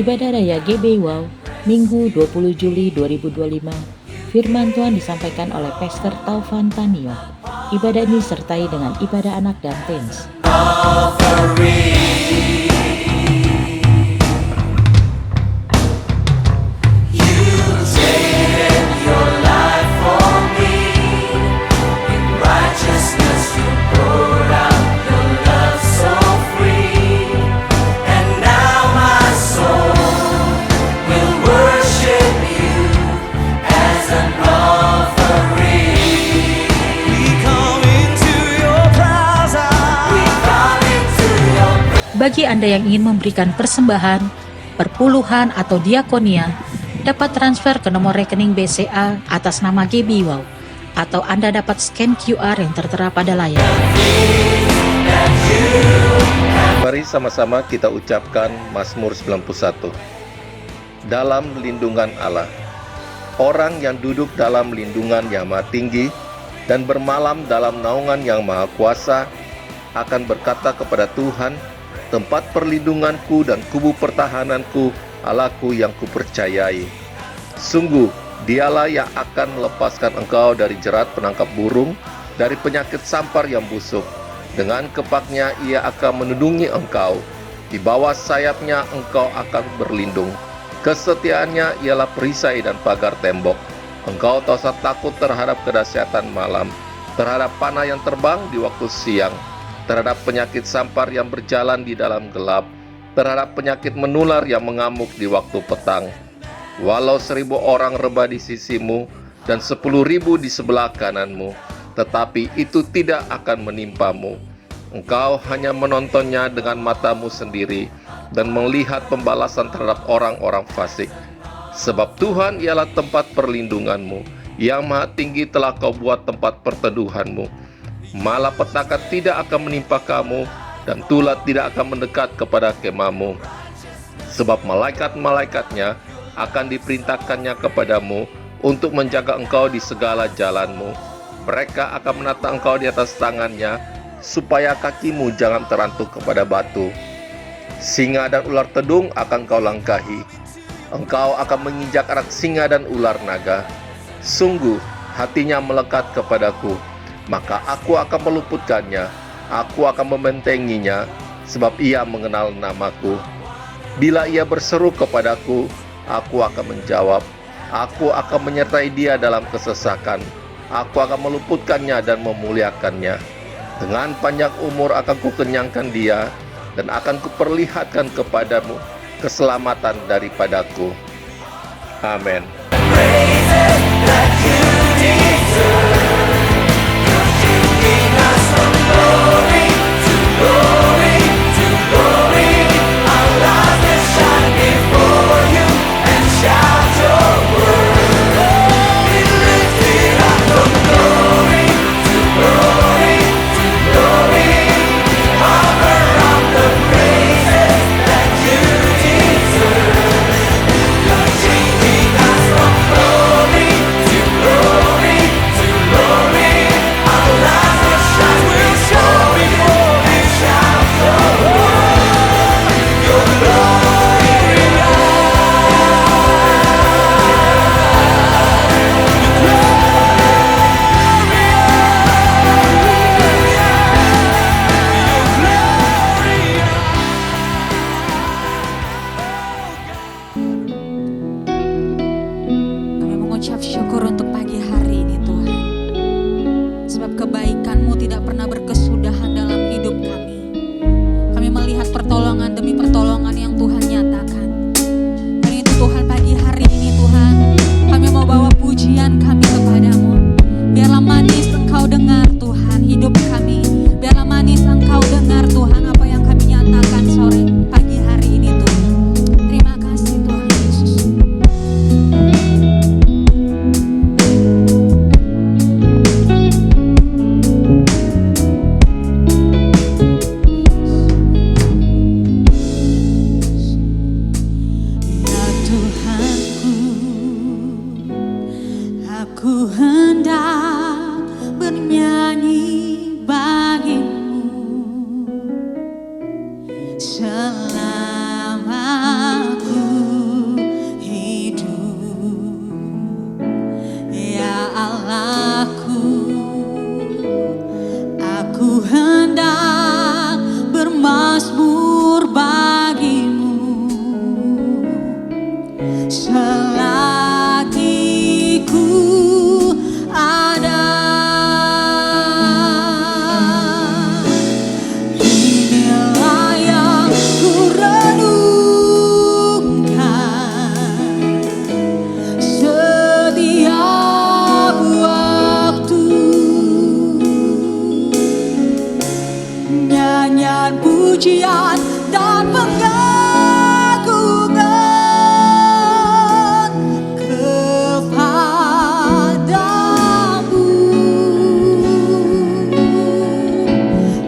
Ibadah Raya GB Wow, Minggu 20 Juli 2025. Firman Tuhan disampaikan oleh Pastor Taufan Tanio. Ibadah ini disertai dengan ibadah anak dan teens. Bagi Anda yang ingin memberikan persembahan, perpuluhan atau diakonia, dapat transfer ke nomor rekening BCA atas nama GB Wow, atau Anda dapat scan QR yang tertera pada layar. Mari sama-sama kita ucapkan Mazmur 91. Dalam lindungan Allah. Orang yang duduk dalam lindungan yang maha tinggi dan bermalam dalam naungan yang maha kuasa akan berkata kepada Tuhan, tempat perlindunganku dan kubu pertahananku, Allahku yang kupercayai. Sungguh, dialah yang akan melepaskan engkau dari jerat penangkap burung, dari penyakit sampar yang busuk. Dengan kepaknya ia akan melindungi engkau. Di bawah sayapnya engkau akan berlindung. Kesetiaannya ialah perisai dan pagar tembok. Engkau tak usah takut terhadap kedahsyatan malam, terhadap panah yang terbang di waktu siang, terhadap penyakit sampar yang berjalan di dalam gelap, terhadap penyakit menular yang mengamuk di waktu petang. Walau 1.000 orang rebah di sisimu dan 10.000 di sebelah kananmu, tetapi itu tidak akan menimpamu. Engkau hanya menontonnya dengan matamu sendiri dan melihat pembalasan terhadap orang-orang fasik. Sebab Tuhan ialah tempat perlindunganmu, yang maha tinggi telah kau buat tempat perteduhanmu. Malapetaka tidak akan menimpa kamu, dan tulah tidak akan mendekat kepada kemahmu. Sebab malaikat-malaikatnya akan diperintahkannya kepadamu untuk menjaga engkau di segala jalanmu. Mereka akan menata engkau di atas tangannya, supaya kakimu jangan terantuk kepada batu. Singa dan ular tedung akan kau langkahi. Engkau akan menginjak anak singa dan ular naga. Sungguh, hatinya melekat kepadaku, maka aku akan meluputkannya, aku akan membentenginya, sebab ia mengenal namaku. Bila ia berseru kepadaku, aku akan menjawab. Aku akan menyertai dia dalam kesesakan. Aku akan meluputkannya dan memuliakannya. Dengan panjang umur akan kukenyangkan dia, dan akan kuperlihatkan kepadamu keselamatan daripadaku. Amin. Mengucap syukur untuk pagi hari ini Tuhan, sebab kebaikan-Mu tidak pernah berkesudahan dalam hidup kami. Kami melihat pertolongan demi pertolongan yang Tuhan nyatakan. Dan itu Tuhan, pagi hari ini Tuhan, kami mau bawa pujian kami kepadamu. Biarlah manis Engkau dengar Tuhan hidup kami. Biarlah manis Engkau dengar Tuhan apa yang kami nyatakan sore pagi hari ini Tuhan. Terima kasih Tuhan Yesus. Aku hendak bernyanyi bagimu selama ku nyanyian pujian dan pengagungan kepadamu.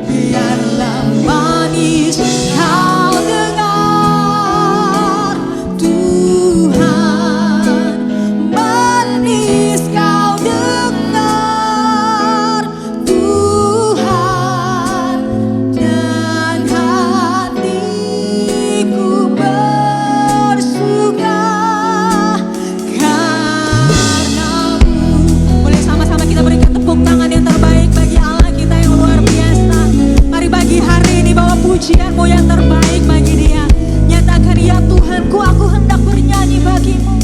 Biarlah manis kau dengar Tuhan, manis kau dengar Tuhan, dan hatiku bersuka karenamu. Boleh sama-sama kita berikan tepuk tangan yang terbaik bagi Allah kita yang luar biasa. Mari pagi hari ini bawa pujianmu yang terbaik bagi Dia. Nyatakan, ya Tuhanku, aku hendak bernyanyi bagimu.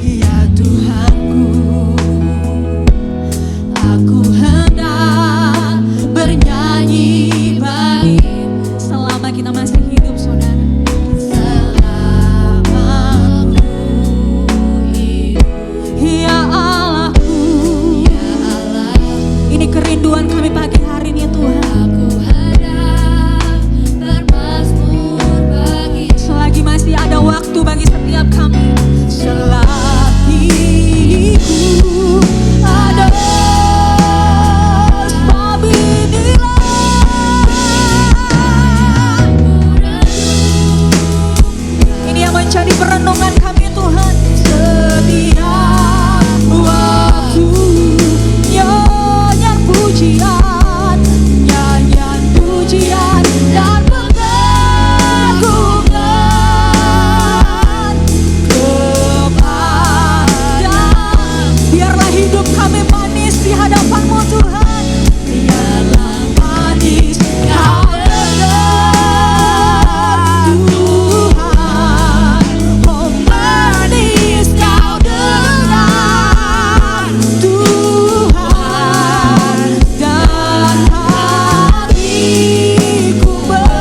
Ya Tuhanku, aku hendak bernyanyi bagimu. Selama kita masih hidup, saudara. Selama aku hidup. Ya Allahku, ya Allah. Ini kerinduan kami pagi hari ini, Tuhan. Aku hendak bermazmur bagi. Selagi masih ada waktu bagi setiap kami. Selagi ku ada, sebab inilah ini yang menjadi perenungan kami, Tuhan. Setiap waktu nyanyian pujian, nyanyian pujian dan pengagungan kepada. Biarlah hidup kami manis di hadapan-Mu, Tuhan. Biarlah manis kau dengar Tuhan, oh manis kau dengar Tuhan, dan hatiku bersuka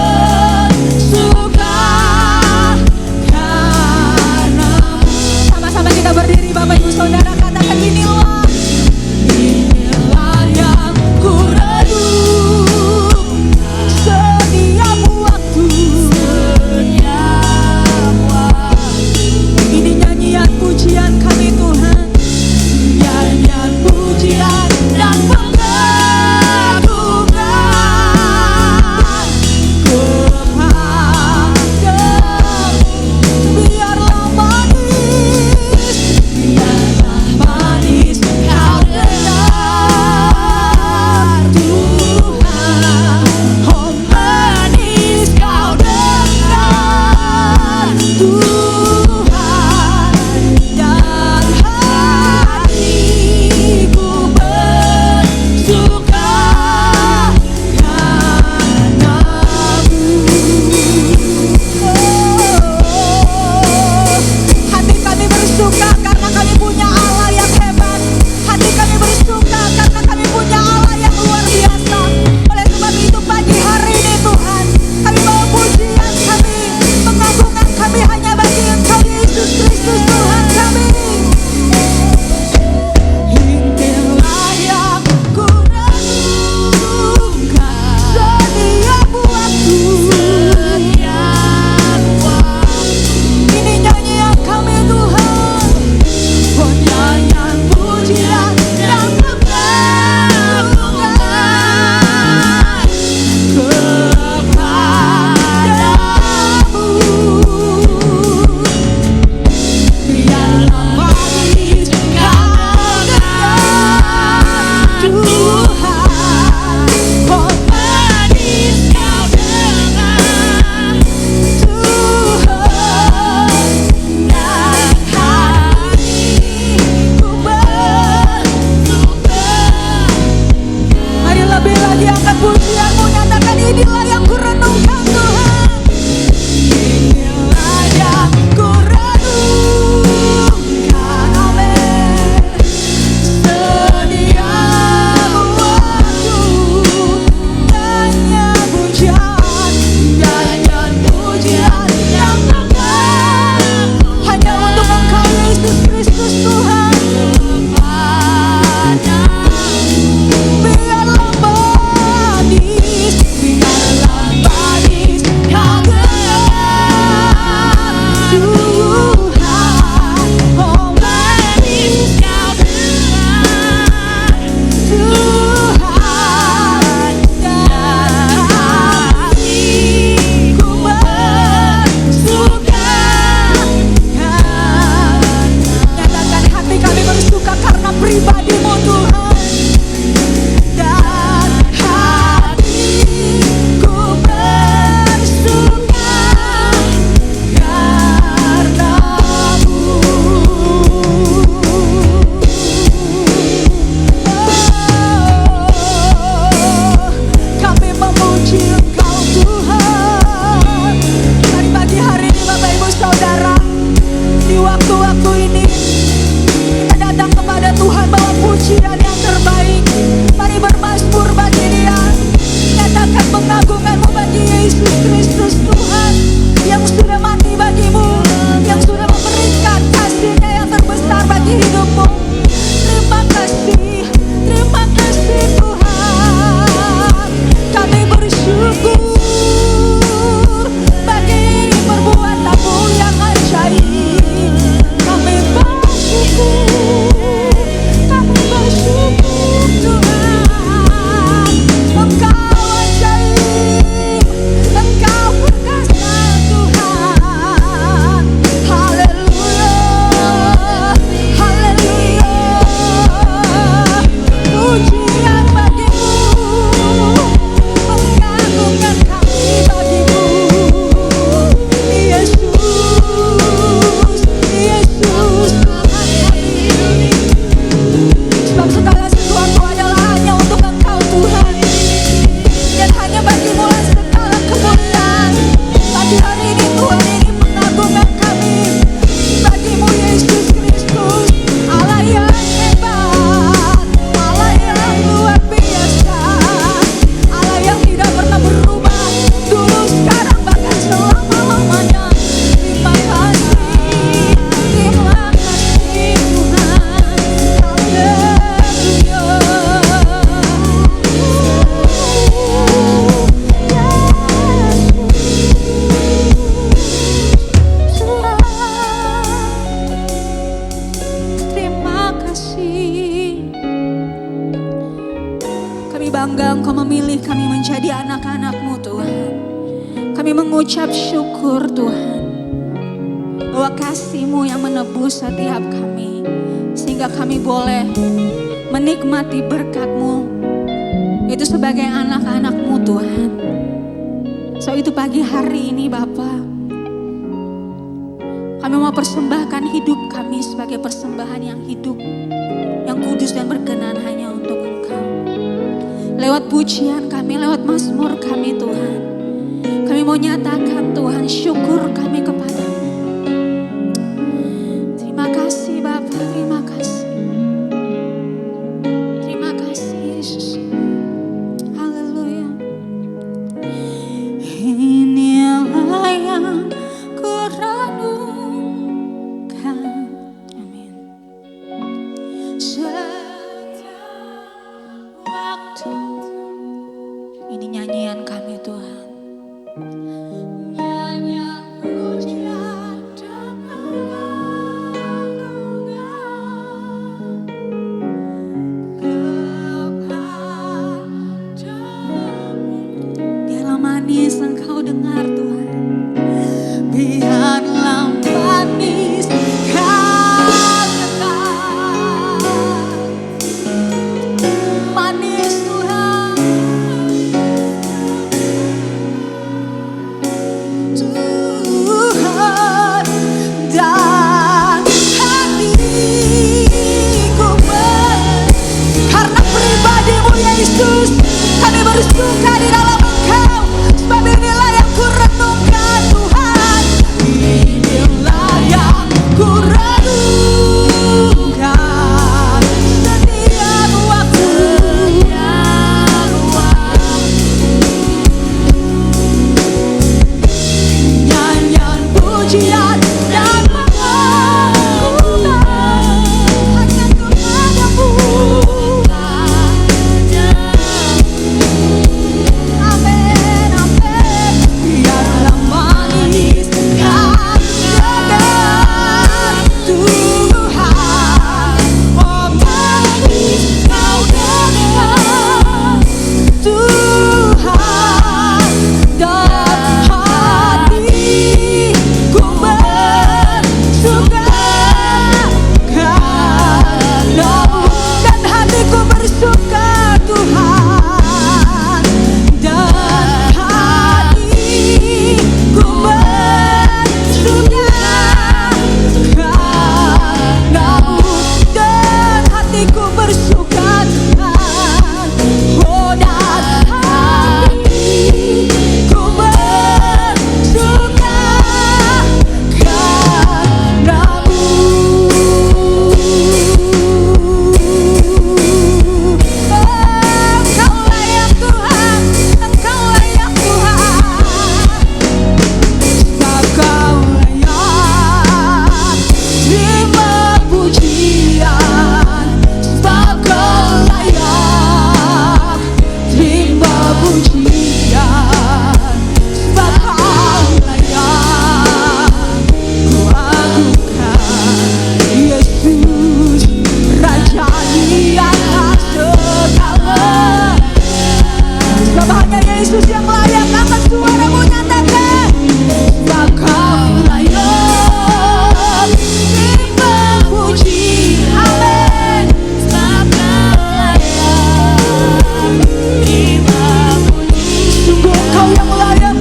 pengagungan-Mu bagi Yesus Kristus Tuhan, yang sudah mati bagimu, yang sudah memberikan kasih-Nya yang terbesar bagi hidupmu. Terima kasih Tuhan. Kami bersyukur bagi perbuatan-Mu yang ajaib. Kami bersyukur Tuhan. Engkau ajaib, Engkau perkasa Tuhan. Haleluya, haleluya. Pujian bagimu, pengagungan kami bagimu, Yesus, Yesus Tuhan kami. Sebab segala sesuatu adalah hanya untuk Engkau Tuhan, dan hanya bagimu lah segala kemuliaan. Pagi hari ini Tuhan, ini pengagungan kami bagimu Yesus Kristus, Allah yang hebat, Allah yang luar biasa, Allah yang tidak pernah berubah, dulu, sekarang, bahkan selama-lamanya. Terima kasih Tuhan. Terima kasih. Kami bangga Engkau memilih kami menjadi anak-anak-Mu Tuhan. Kami mengucap syukur Tuhan, bahwa kasih-Mu yang menebus setiap kami, sehingga kami boleh menikmati berkat-Mu itu sebagai anak-anak-Mu Tuhan. So itu pagi hari ini Bapa, kami mau persembahkan hidup kami sebagai persembahan yang hidup, yang kudus dan berkenan hanya untuk Engkau. Lewat pujian kami, lewat mazmur kami Tuhan, kami mau nyatakan Tuhan syukur kami kepada-Mu. Terima kasih Bapa, terima kasih. Terima kasih Yesus. Haleluya. Inilah yang kurenungkan. Amin. Setiap waktu. Ini nyanyian kami Tuhan. Nyanyian pujian dan pengagungan kepadamu. Biarlah manis Engkau dengar Tuhan. Biarlah manis Kau dengar. Manis Tuhan. Tuhan dan hatiku karena pribadi-Mu Yesus, kami bersuka di dalam Engkau. Sebab ini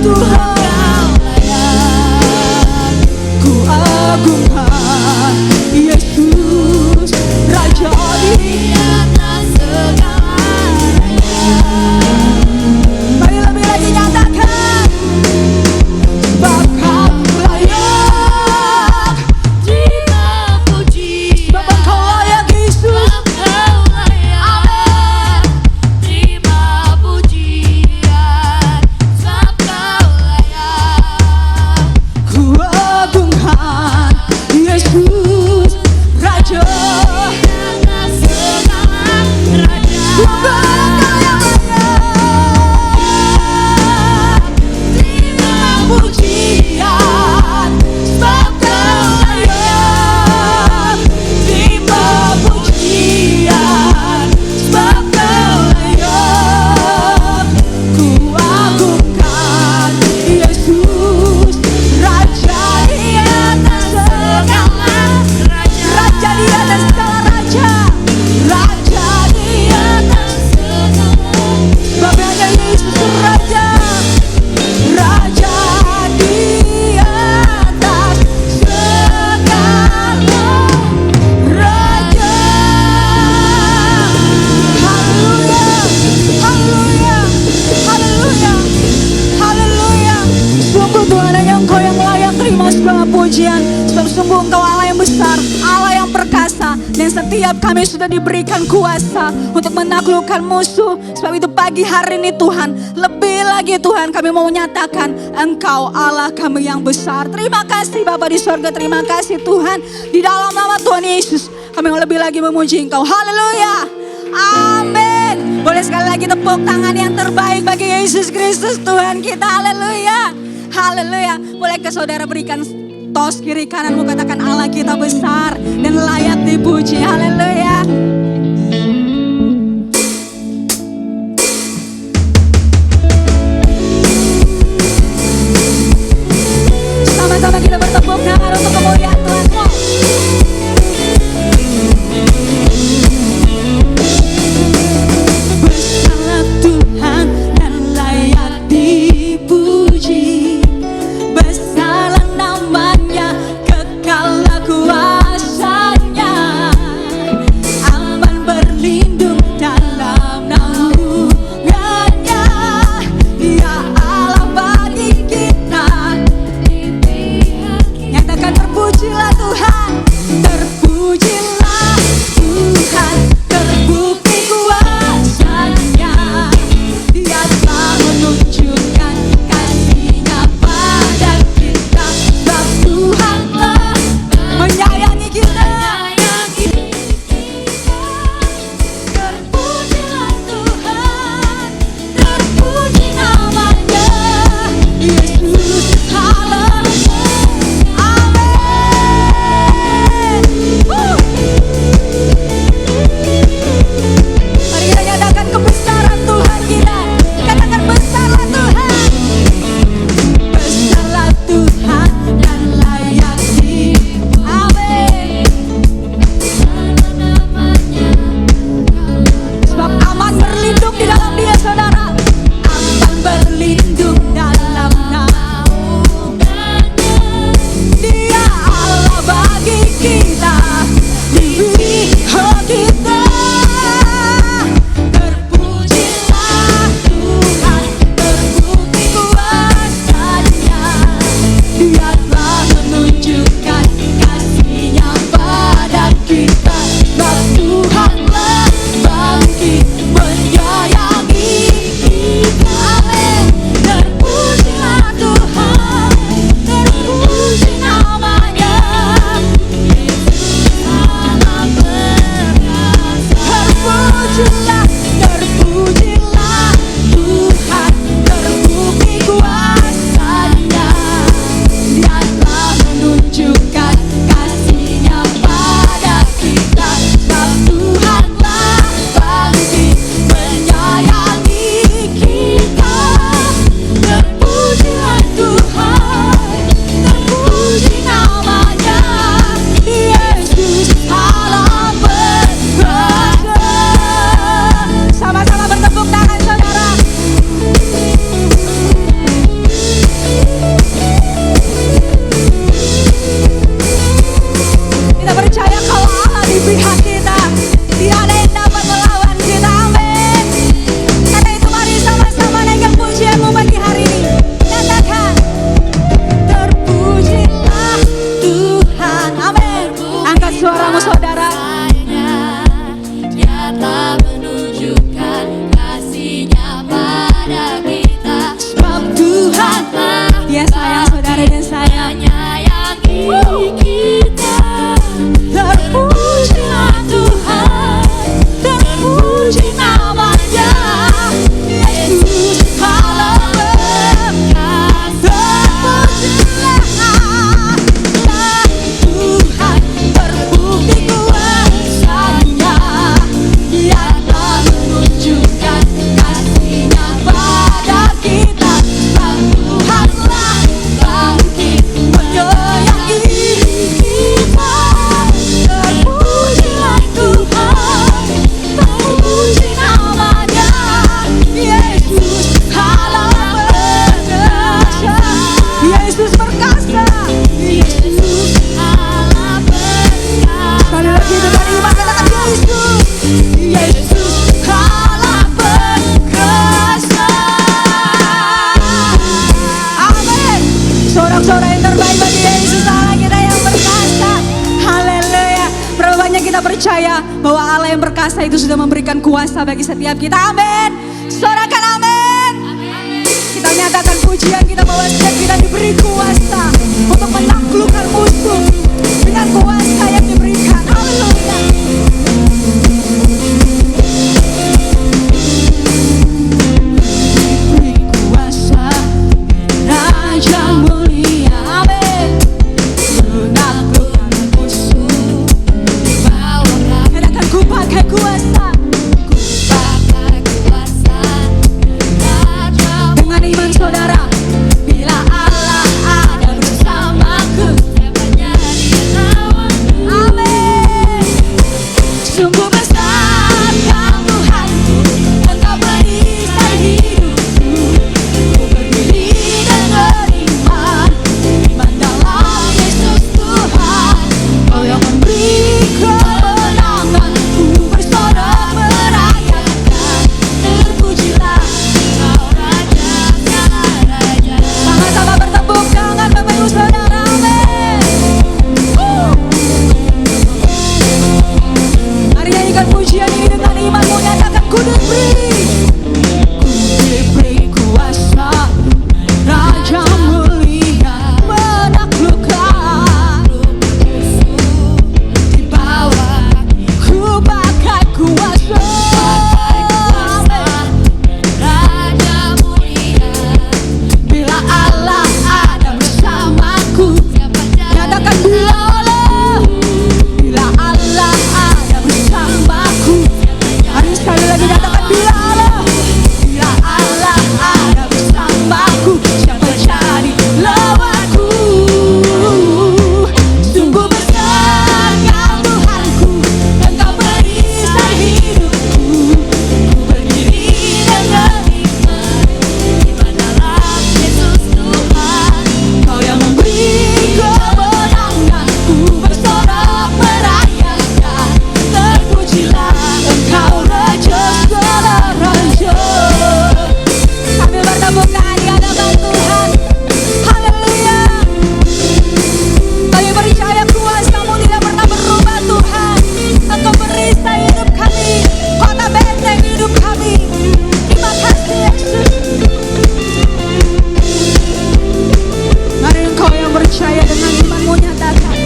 Tuhan, ku agungkan Yesus, Raja di atas segalanya. Mari lebih lagi nyatakan, sebab Kau layak dipuji, sebab Engkau layak Yesus. Ku agungkan Yesus, Raja atas segala raja. Engkau yang layak terima pujian, sebab Kau layak terima pujian, sebab Kau layak. Ku agungkan Yesus, Raja di atas segala raja, Raja di atas segala raja, Raja di atas segala. Sebab hanya Yesus Raja, Raja di atas segala raja. Haleluya, haleluya, haleluya, haleluya. Sungguh Tuhan, hanya Engkau yang layak terima segala pujian. Sebab sungguh Engkau Allah yang besar, Allah yang perkasa, dan setiap kami sudah diberikan kuasa untuk menaklukkan musuh. Sebab itu pagi hari ini Tuhan, lebih lagi Tuhan, kami mau menyatakan Engkau Allah kami yang besar. Terima kasih Bapa di sorga, terima kasih Tuhan. Di dalam nama Tuhan Yesus, kami mau lebih lagi memuji Engkau. Haleluya, amin. Boleh sekali lagi tepuk tangan yang terbaik bagi Yesus Kristus Tuhan kita. Haleluya, haleluya. Boleh ke saudara berikan tos kiri kananmu, katakan Allah kita besar dan layak dipuji. Haleluya. Sama-sama kita bertepuk tangan untuk kemuliaan Tuhan. Besarlah Tuhan dan layak dipuji, besarlah namanya, kekal kuasanya. Sorak-sorai yang terbaik bagi Yesus Allah kita yang perkasa. Haleluya. Berapa banyak kita percaya bahwa Allah yang perkasa itu sudah memberikan kuasa bagi setiap kita. Amin. Sorakan amin. Kita nyatakan pujian kita bahwa setiap kita diberi kuasa untuk menaklukkan musuh dengan kuasa yang diberikan. Haleluya. Raja mulia, amin. Menaklukkan musuh di bawah. Katakan ku pakai kuasa. Ku pakai kuasa. Raja dengan iman saudara. Bila Allah ada bersamaku, siapa jadi yang lawan? Amin. Sungguh besar Kau Tuhanku, Engkau perisai hidupku. Ku berdiri dengan iman dalam Yesus Tuhan. Kau yang memberi kemenangan, ku bersorak merayakan. Terpujilah Kau Raja segala raja. Sama-sama bertepuk tangan Bapak Ibu Saudara, amin. Mari nyanyikan pujian ini dengan imanmu, nyatakan ku diberi kuasa. Raja mulia menaklukkan di bawah. Ku pakai kuasa. Raja mulia. Bila Allah ada bersamaku, nyatakan bila Allah ada bersamaku. Hari sekali lagi nyatakan bila Allah ada bersamaku, siapa jadi lawanku? Sungguh besar Kau Tuhanku, Engkau perisai hidupku. Ku berdiri dengan iman dalam Yesus Tuhan. Kau yang memberi kemenangan, ku bersorak merayakan. Terpujilah Engkau Raja segala raja. Sambil bertepuk tangan di hadapan Tuhan. Haleluya. Kami percaya kuasa-Mu tidak pernah berubah Tuhan. Engkau perisai hidup kami, kota benteng hidup kami. Terima kasih Yesus. Mari engkau yang percaya dengan imanmu nyatakan.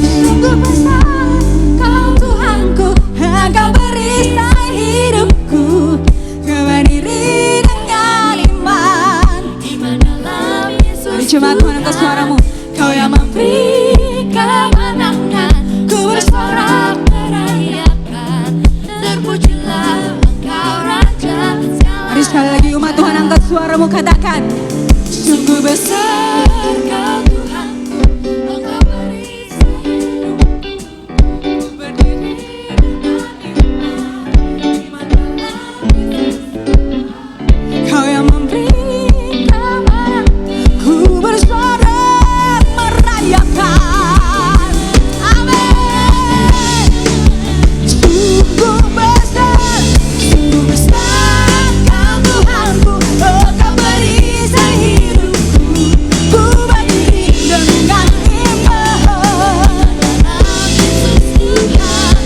Sungguh besar Kau Tuhanku, Engkau perisai hidupku. Ku berdiri dengan iman dalam Yesus. Mari coba Tuhan angkat suaramu. Kau yang memberi kemenangan, ku bersorak merayakan. Terpujilah Engkau Raja segala. Mari sekali lagi umat Tuhan angkat suaramu, katakan. Sungguh besar Kau Tuhanku, Engkau perisai hidupku. Ku berdiri dengan iman dalam Yesus. Kau yang memberi kemenangan, ku bersorak merayakan. Amin. Sungguh besar Kau Tuhanku, Engkau perisai hidupku. Ku berdiri dengan iman dalam Yesus Tuhan.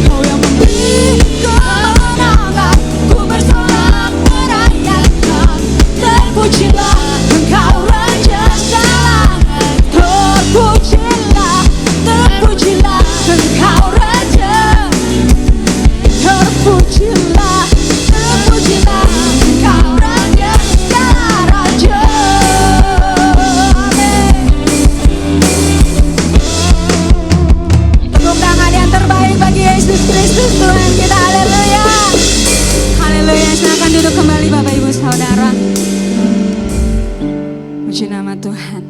Kau yang memberi kemenangan, ku bersorak merayakan. Terpujilah Engkau Raja segala. Terpujilah Engkau Raja. Terpujilah Engkau Raja segala raja. Amin. Tepuk tangan yang terbaik bagi Yesus Kristus Tuhan kita. Haleluya. Haleluya. Silakan duduk kembali Bapak Ibu Saudara. Puji nama Tuhan.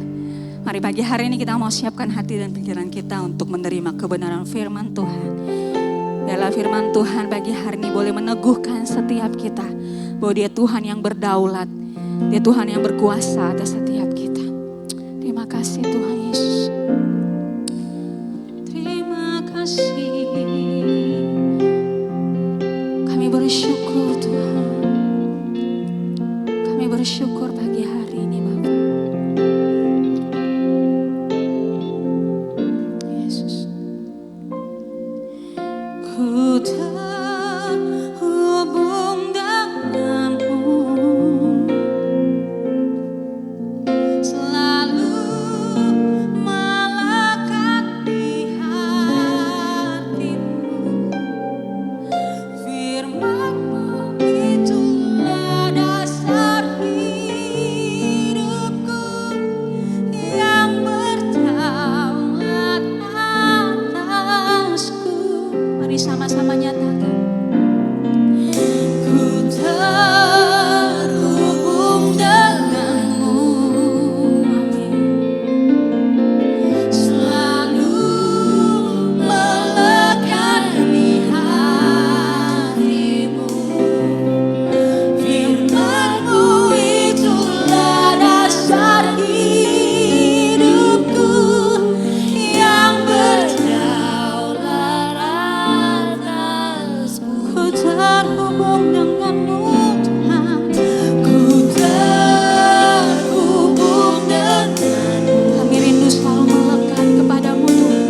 Mari pagi hari ini kita mau siapkan hati dan pikiran kita untuk menerima kebenaran firman Tuhan. Biarlah firman Tuhan pagi hari ini boleh meneguhkan setiap kita bahwa Dia Tuhan yang berdaulat, Dia Tuhan yang berkuasa atas setiap kita. Terima kasih Tuhan Yesus. Terima kasih. Kami bersyukur Tuhan. Kami bersyukur pagi hari ini Bapa. Yesus. Ku terhubung denganmu, selalu melekat di hatimu. Firman-Mu itulah dasar hidupku yang berdaulat atasku. Mari sama-sama nyatakan. Ku terhubung denganmu, amin. Selalu melekat di hatimu. Firman-Mu itulah dasar hidupku yang berdaulat atasku. Ku terhubung denganmu Tuhan, ku terhubung denganmu. Kami rindu selalu melekat kepadamu Tuhan,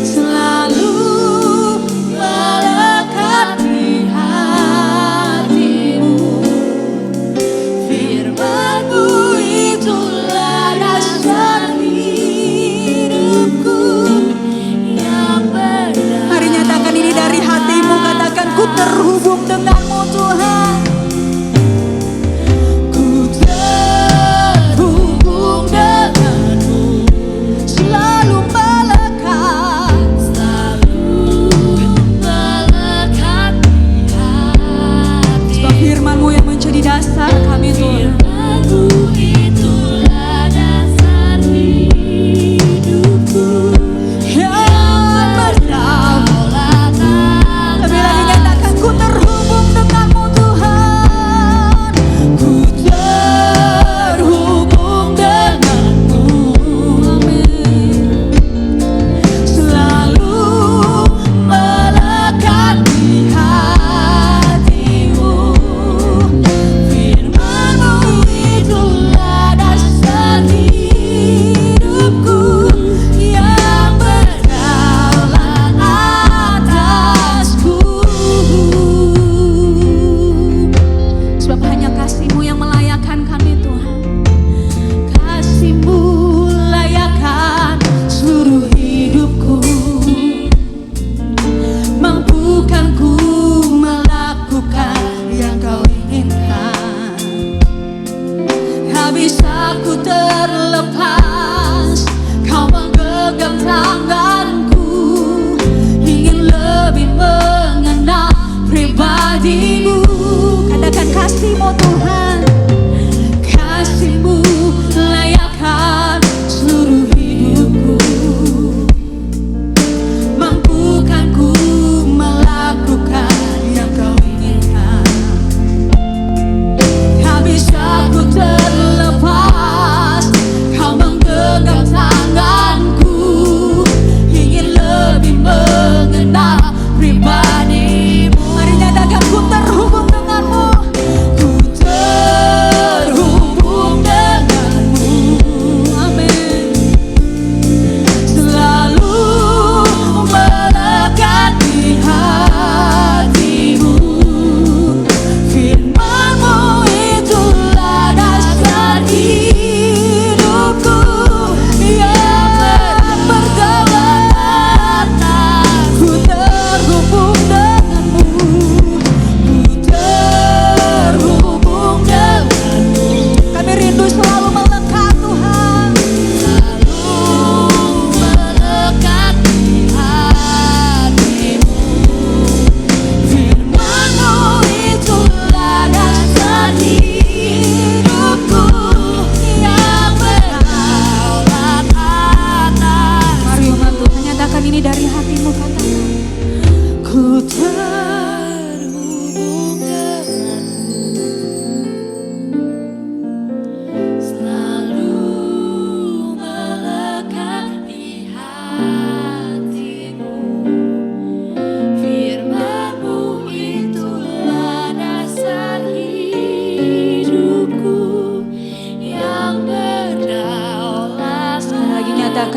selalu melekat di hatimu. Firman-Mu itulah dasar hidupku yang berdaulat. Mari nyatakan ini dari hatimu, katakan ku terhubung denganmu Tuhan. Ku terhubung denganmu, selalu melekat di hati. Sebab firman-Mu yang menjadi dasar kami Tuhan. Firman-Mu itulah dasar hidupku yang berdaulat. Lebih lagi nyatakan ku terhubung denganmu Tuhan. Ku terhubung denganmu, amin. Selalu melekat di hatimu. Firman-Mu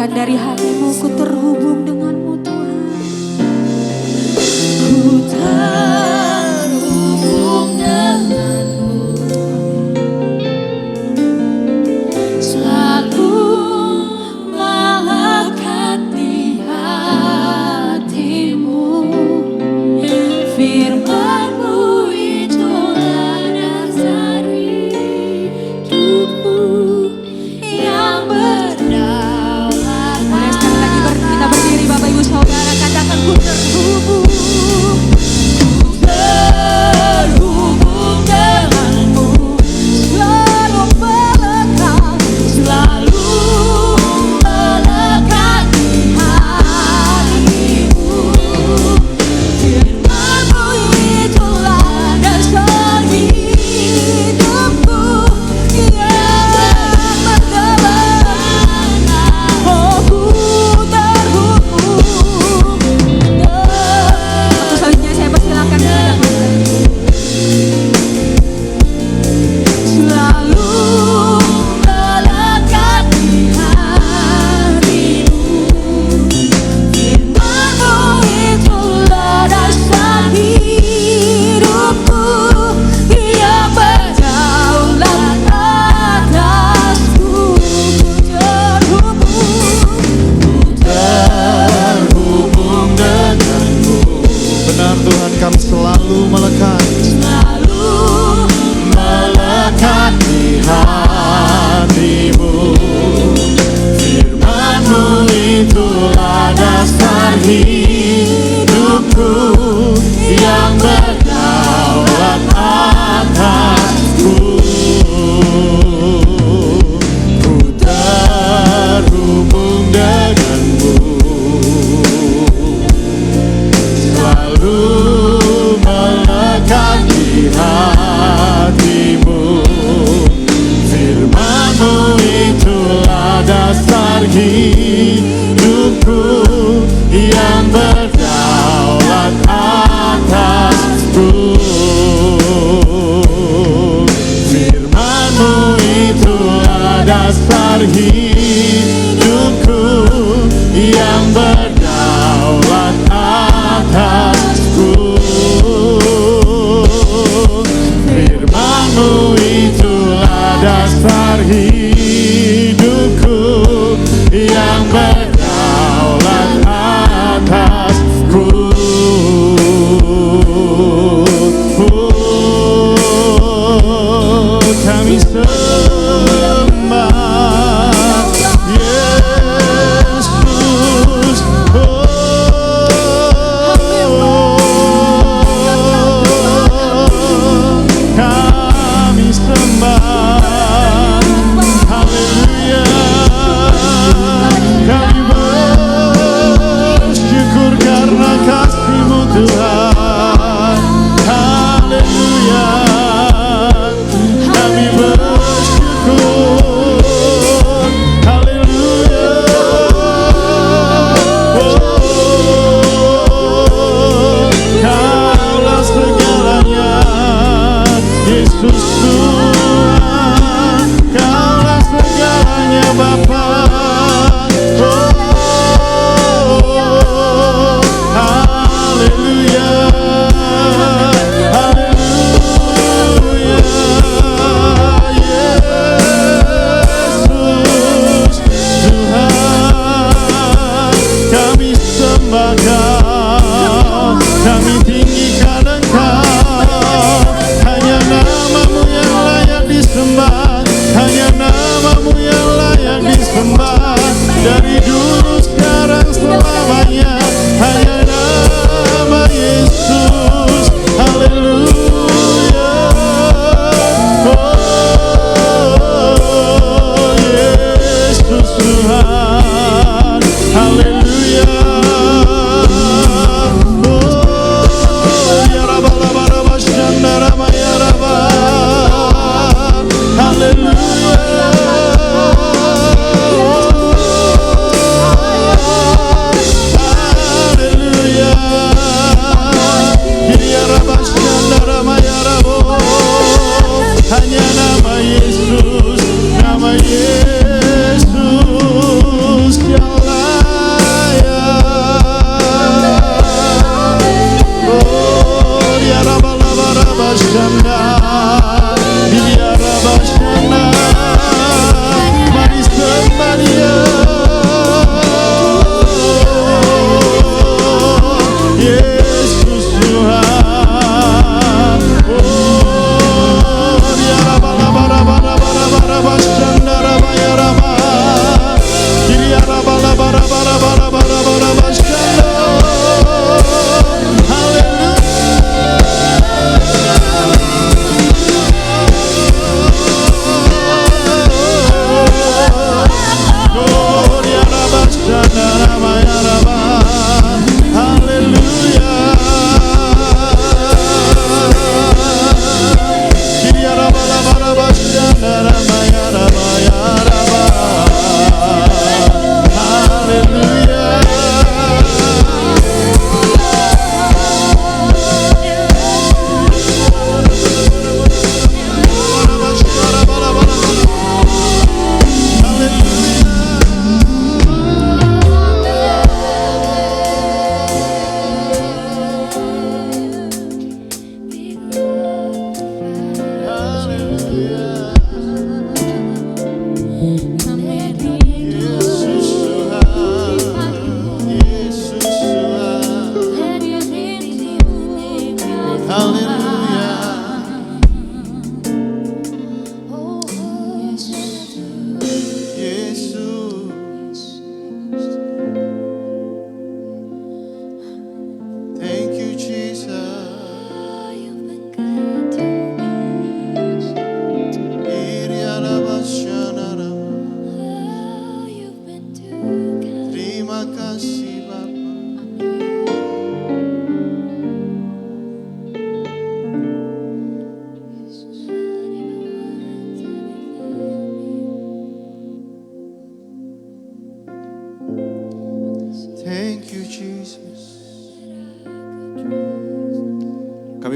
berkat dari hatimu, ku terhubung denganmu Tuhan. Ku terhubung denganmu, selalu melekat di hatimu. Firman-Mu itulah dasar hidupku yang berdaulat. Boleh sekali lagi kita berdiri Bapak Ibu Saudara, katakan ku terhubung. Ku terhubung denganmu, selalu melekat, selalu melekat di hatimu. Firman-Mu itulah dasar hidupku yang berdaulat. Oh, ku terhubung. Satu selanjutnya saya persilakan selalu melekat di hatimu. Firman-Mu itulah dasar hidupku yang berdaulat atasku. Ku terhubung denganmu. Benar Tuhan, kami selalu melekat di hatimu. Firman-Mu itulah dasar hidupku yang berdaulat atasku. Ku terhubung denganmu, selalu melekat di hatimu. Firman-Mu itulah dasar hidupku yang berdaulat atasku. Firman-Mu itulah dasar hidupku yang berdaulat atasku. Firman-Mu itulah dasar hidupku yang berdaulat atasku. Kami sembah Yesus. Kami sembah, haleluya. Kami bersyukur karena kasih-Mu Tuhan, haleluya. Kami bersyukur, haleluya. Kaulah segalanya, Yesus Tuhan. Kaulah segalanya Bapa. Haleluya, haleluya. Yesus Tuhan, kami sembah Kau, kami tinggikan Engkau. Hanya nama-Mu yang layak disembah, hanya nama-Mu yang layak disembah. Dari dulu, sekarang, selamanya, hanya nama Yesus. Haleluya. Oh, Yesus Tuhan, haleluya. Oh, ya Rabba, Rabba, Rabba, Shanda, Rabba, ya Rabba, haleluya. Haleluya. Ya Rabba, Shanda, Rabba, ya Rabba. Hanya nama Yesus, nama Yesus yang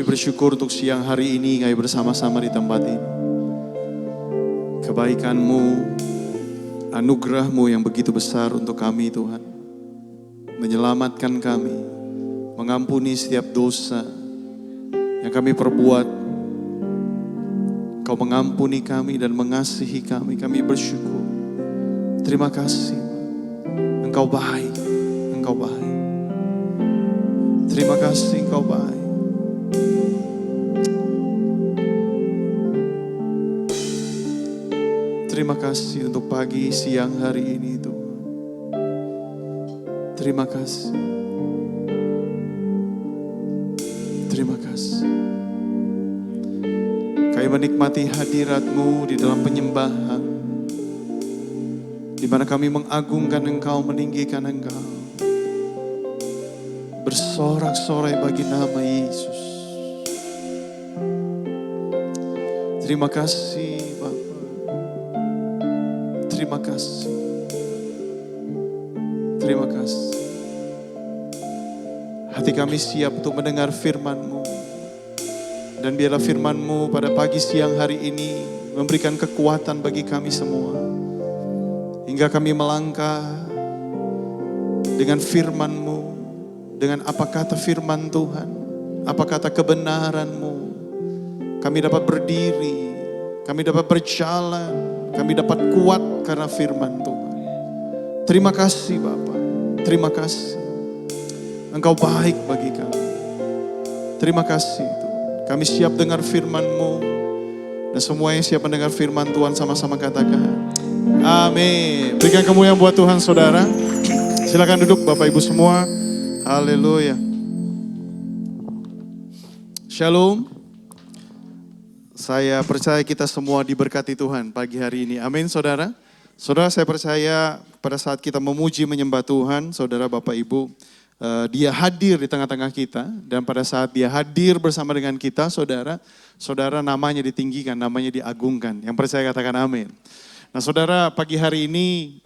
bersyukur untuk siang hari ini kami bersama-sama di tempat ini. Kebaikan-Mu, anugerah-Mu yang begitu besar untuk kami Tuhan. Menyelamatkan kami, mengampuni setiap dosa yang kami perbuat. Kau mengampuni kami dan mengasihi kami. Kami bersyukur. Terima kasih. Engkau baik. Engkau baik. Terima kasih Engkau baik. Terima kasih untuk pagi siang hari ini Tuhan. Terima kasih. Terima kasih. Kami menikmati hadirat-Mu di dalam penyembahan, di mana kami mengagungkan Engkau, meninggikan Engkau, bersorak-sorai bagi nama Yesus. Terima kasih Bapa. Terima kasih. Terima kasih. Hati kami siap untuk mendengar firman-Mu. Dan biarlah firman-Mu pada pagi siang hari ini memberikan kekuatan bagi kami semua. Hingga kami melangkah dengan firman-Mu, dengan apa kata firman Tuhan, apa kata kebenaran-Mu. Kami dapat berdiri, kami dapat berjalan, kami dapat kuat karena firman Tuhan. Terima kasih Bapa, terima kasih. Engkau baik bagi kami. Terima kasih Tuhan. Kami siap dengar firman-Mu. Dan semua yang siap mendengar firman Tuhan sama-sama katakan amin. Berikan kemuliaan buat Tuhan saudara. Silakan duduk Bapak Ibu semua. Haleluya. Shalom. Saya percaya kita semua diberkati Tuhan pagi hari ini. Amin saudara. Saudara, saya percaya pada saat kita memuji menyembah Tuhan, saudara Bapak Ibu, Dia hadir di tengah-tengah kita, dan pada saat Dia hadir bersama dengan kita, saudara namanya ditinggikan, namanya diagungkan. Yang percaya katakan amin. Nah saudara, pagi hari ini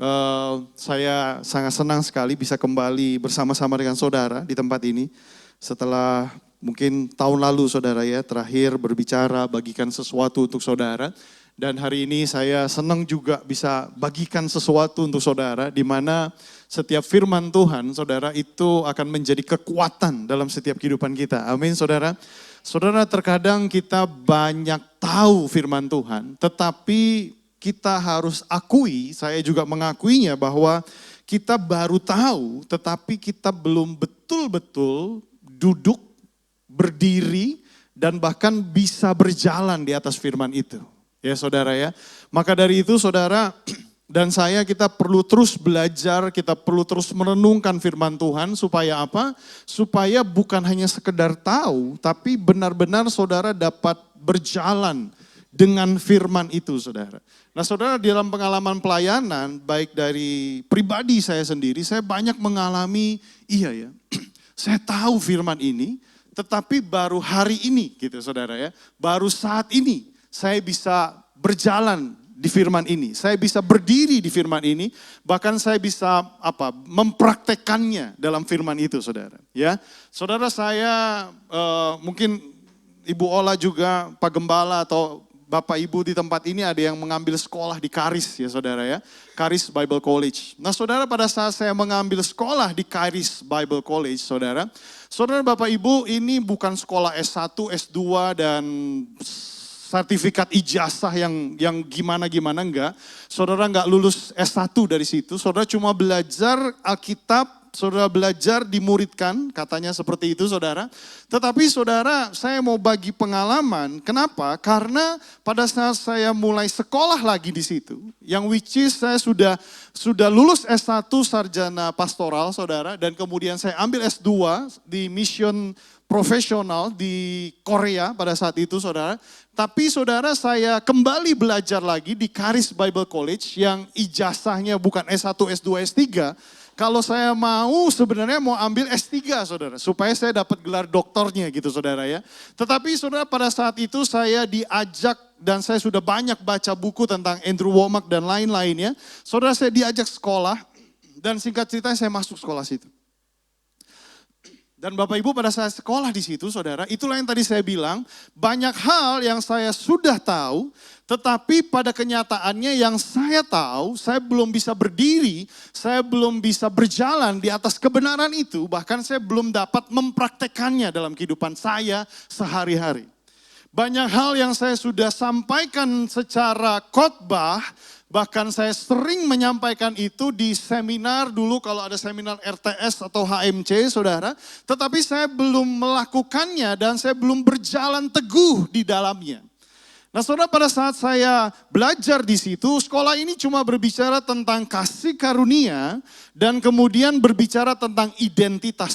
saya sangat senang sekali bisa kembali bersama-sama dengan saudara di tempat ini. Setelah mungkin tahun lalu saudara ya, terakhir berbicara, bagikan sesuatu untuk saudara. Dan hari ini saya senang juga bisa bagikan sesuatu untuk saudara, di mana setiap firman Tuhan, saudara, itu akan menjadi kekuatan dalam setiap kehidupan kita. Amin, saudara. Saudara, terkadang kita banyak tahu firman Tuhan, tetapi kita harus akui, saya juga mengakuinya, bahwa kita baru tahu, tetapi kita belum betul-betul duduk, berdiri, dan bahkan bisa berjalan di atas firman itu. Ya saudara ya, maka dari itu saudara dan saya kita perlu terus belajar, kita perlu terus merenungkan firman Tuhan supaya apa? Supaya bukan hanya sekedar tahu, tapi benar-benar saudara dapat berjalan dengan firman itu saudara. Nah saudara, di dalam pengalaman pelayanan, baik dari pribadi saya sendiri, saya banyak mengalami, iya ya, saya tahu firman ini, tetapi baru hari ini gitu saudara ya, baru saat ini saya bisa berjalan di firman ini, saya bisa berdiri di firman ini, bahkan saya bisa mempraktekannya dalam firman itu, saudara. Ya, saudara saya mungkin Ibu Ola juga, Pak Gembala atau Bapak Ibu di tempat ini ada yang mengambil sekolah di Karis ya saudara ya, Karis Bible College. Nah saudara, pada saat saya mengambil sekolah di Karis Bible College, saudara Bapak Ibu, ini bukan sekolah S1, S2 dan sertifikat ijazah yang gimana-gimana, enggak. Saudara enggak lulus S1 dari situ, saudara cuma belajar Alkitab, saudara belajar dimuridkan, katanya seperti itu saudara. Tetapi saudara, saya mau bagi pengalaman, kenapa? Karena pada saat saya mulai sekolah lagi di situ, yang which is saya sudah lulus S1 sarjana pastoral saudara, dan kemudian saya ambil S2 di mission profesional di Korea pada saat itu saudara. Tapi saudara, saya kembali belajar lagi di Karis Bible College yang ijazahnya bukan S1, S2, S3. Kalau saya sebenarnya mau ambil S3 saudara, supaya saya dapat gelar doktornya gitu saudara ya. Tetapi saudara, pada saat itu saya diajak dan saya sudah banyak baca buku tentang Andrew Wommack dan lain-lainnya. Saudara, saya diajak sekolah dan singkat cerita saya masuk sekolah situ. Dan Bapak Ibu pada saat sekolah di situ saudara, itulah yang tadi saya bilang, banyak hal yang saya sudah tahu, tetapi pada kenyataannya yang saya tahu, saya belum bisa berdiri, saya belum bisa berjalan di atas kebenaran itu, bahkan saya belum dapat mempraktekannya dalam kehidupan saya sehari-hari. Banyak hal yang saya sudah sampaikan secara khotbah, bahkan saya sering menyampaikan itu di seminar dulu kalau ada seminar RTS atau HMC saudara. Tetapi saya belum melakukannya dan saya belum berjalan teguh di dalamnya. Nah saudara, pada saat saya belajar di situ, sekolah ini cuma berbicara tentang kasih karunia dan kemudian berbicara tentang identitas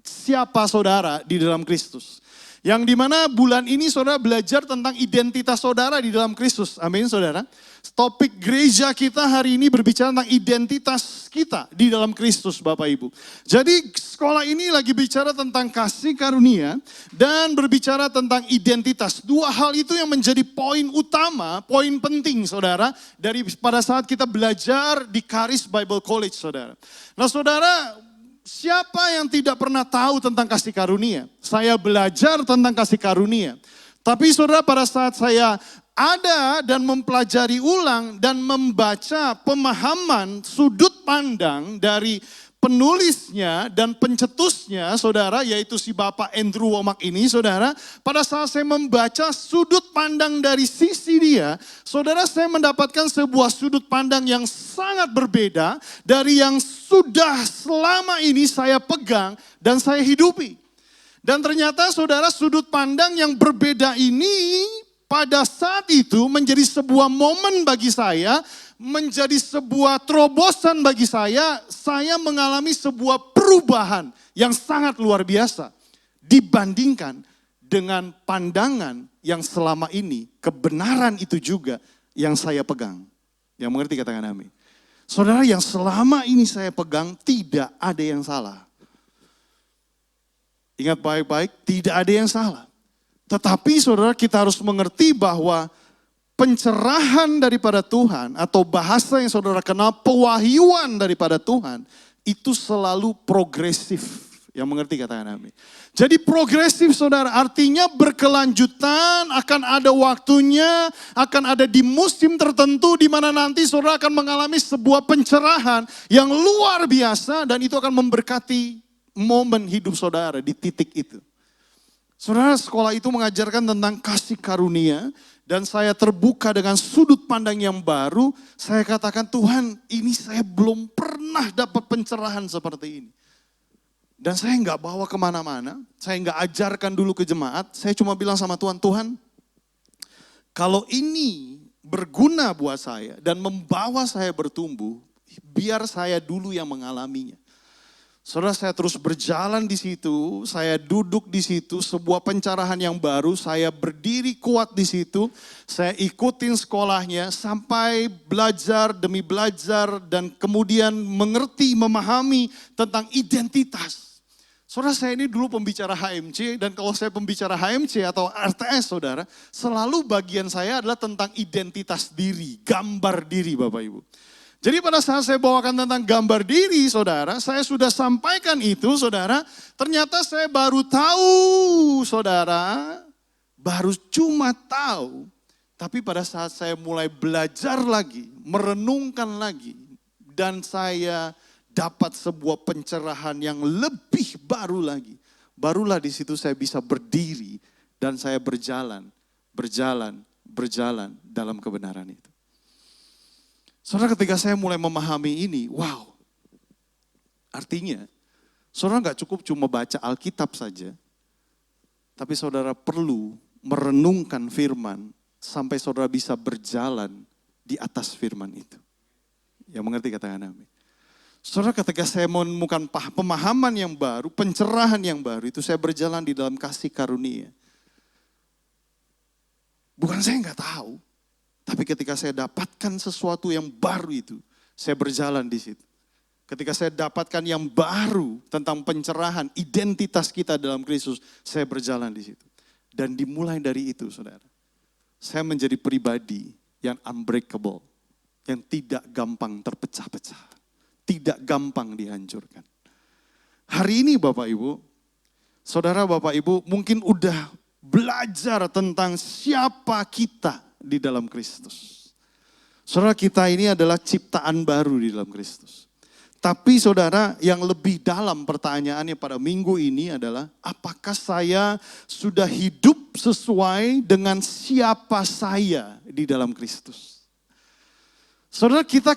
siapa saudara di dalam Kristus. Yang dimana bulan ini saudara belajar tentang identitas saudara di dalam Kristus. Amin saudara. Topik gereja kita hari ini berbicara tentang identitas kita di dalam Kristus Bapak Ibu. Jadi sekolah ini lagi bicara tentang kasih karunia dan berbicara tentang identitas. Dua hal itu yang menjadi poin utama, poin penting saudara. Dari pada saat kita belajar di Charis Bible College saudara. Nah saudara, siapa yang tidak pernah tahu tentang kasih karunia? Saya belajar tentang kasih karunia. Tapi saudara, pada saat saya ada dan mempelajari ulang dan membaca pemahaman sudut pandang dari penulisnya dan pencetusnya saudara, yaitu si Bapak Andrew Wommack ini saudara. Pada saat saya membaca sudut pandang dari sisi dia, saudara, saya mendapatkan sebuah sudut pandang yang sangat berbeda dari yang sudah selama ini saya pegang dan saya hidupi. Dan ternyata saudara, sudut pandang yang berbeda ini pada saat itu menjadi sebuah momen bagi saya, menjadi sebuah terobosan bagi saya mengalami sebuah perubahan yang sangat luar biasa dibandingkan dengan pandangan yang selama ini, kebenaran itu juga yang saya pegang. Yang mengerti katakan amin. Saudara, yang selama ini saya pegang tidak ada yang salah. Ingat baik-baik, tidak ada yang salah. Tetapi saudara, kita harus mengerti bahwa pencerahan daripada Tuhan atau bahasa yang saudara kenal pewahyuan daripada Tuhan itu selalu progresif. Yang mengerti katakan amin. Jadi progresif saudara, artinya berkelanjutan, akan ada waktunya, akan ada di musim tertentu di mana nanti saudara akan mengalami sebuah pencerahan yang luar biasa dan itu akan memberkati momen hidup saudara di titik itu. Saudara, sekolah itu mengajarkan tentang kasih karunia dan saya terbuka dengan sudut pandang yang baru. Saya katakan, Tuhan, ini saya belum pernah dapat pencerahan seperti ini. Dan saya nggak bawa kemana-mana, saya nggak ajarkan dulu ke jemaat. Saya cuma bilang sama Tuhan, Tuhan, kalau ini berguna buat saya dan membawa saya bertumbuh, biar saya dulu yang mengalaminya. Saudara, saya terus berjalan di situ, saya duduk di situ, sebuah pencerahan yang baru, saya berdiri kuat di situ, saya ikutin sekolahnya sampai belajar demi belajar dan kemudian mengerti, memahami tentang identitas. Saudara, saya ini dulu pembicara HMC dan kalau saya pembicara HMC atau RTS saudara, selalu bagian saya adalah tentang identitas diri, gambar diri Bapak Ibu. Jadi pada saat saya bawakan tentang gambar diri saudara, saya sudah sampaikan itu saudara, ternyata saya baru tahu saudara, baru cuma tahu. Tapi pada saat saya mulai belajar lagi, merenungkan lagi, dan saya dapat sebuah pencerahan yang lebih baru lagi. Barulah di situ saya bisa berdiri dan saya berjalan dalam kebenaran itu. Saudara, ketika saya mulai memahami ini, wow. Artinya, saudara gak cukup cuma baca Alkitab saja. Tapi saudara perlu merenungkan firman sampai saudara bisa berjalan di atas firman itu. Yang mengerti katakan amin. Saudara, ketika saya menemukan pemahaman yang baru, pencerahan yang baru, itu saya berjalan di dalam kasih karunia. Bukan saya gak tahu. Tapi ketika saya dapatkan sesuatu yang baru itu, saya berjalan di situ. Ketika saya dapatkan yang baru tentang pencerahan identitas kita dalam Kristus, saya berjalan di situ. Dan dimulai dari itu, saudara. Saya menjadi pribadi yang unbreakable, yang tidak gampang terpecah-pecah, tidak gampang dihancurkan. Hari ini Bapak Ibu, Saudara, Bapak, Ibu mungkin udah belajar tentang siapa kita di dalam Kristus. Saudara, kita ini adalah ciptaan baru di dalam Kristus. Tapi saudara, yang lebih dalam pertanyaannya pada minggu ini adalah, apakah saya sudah hidup sesuai dengan siapa saya di dalam Kristus? Saudara, kita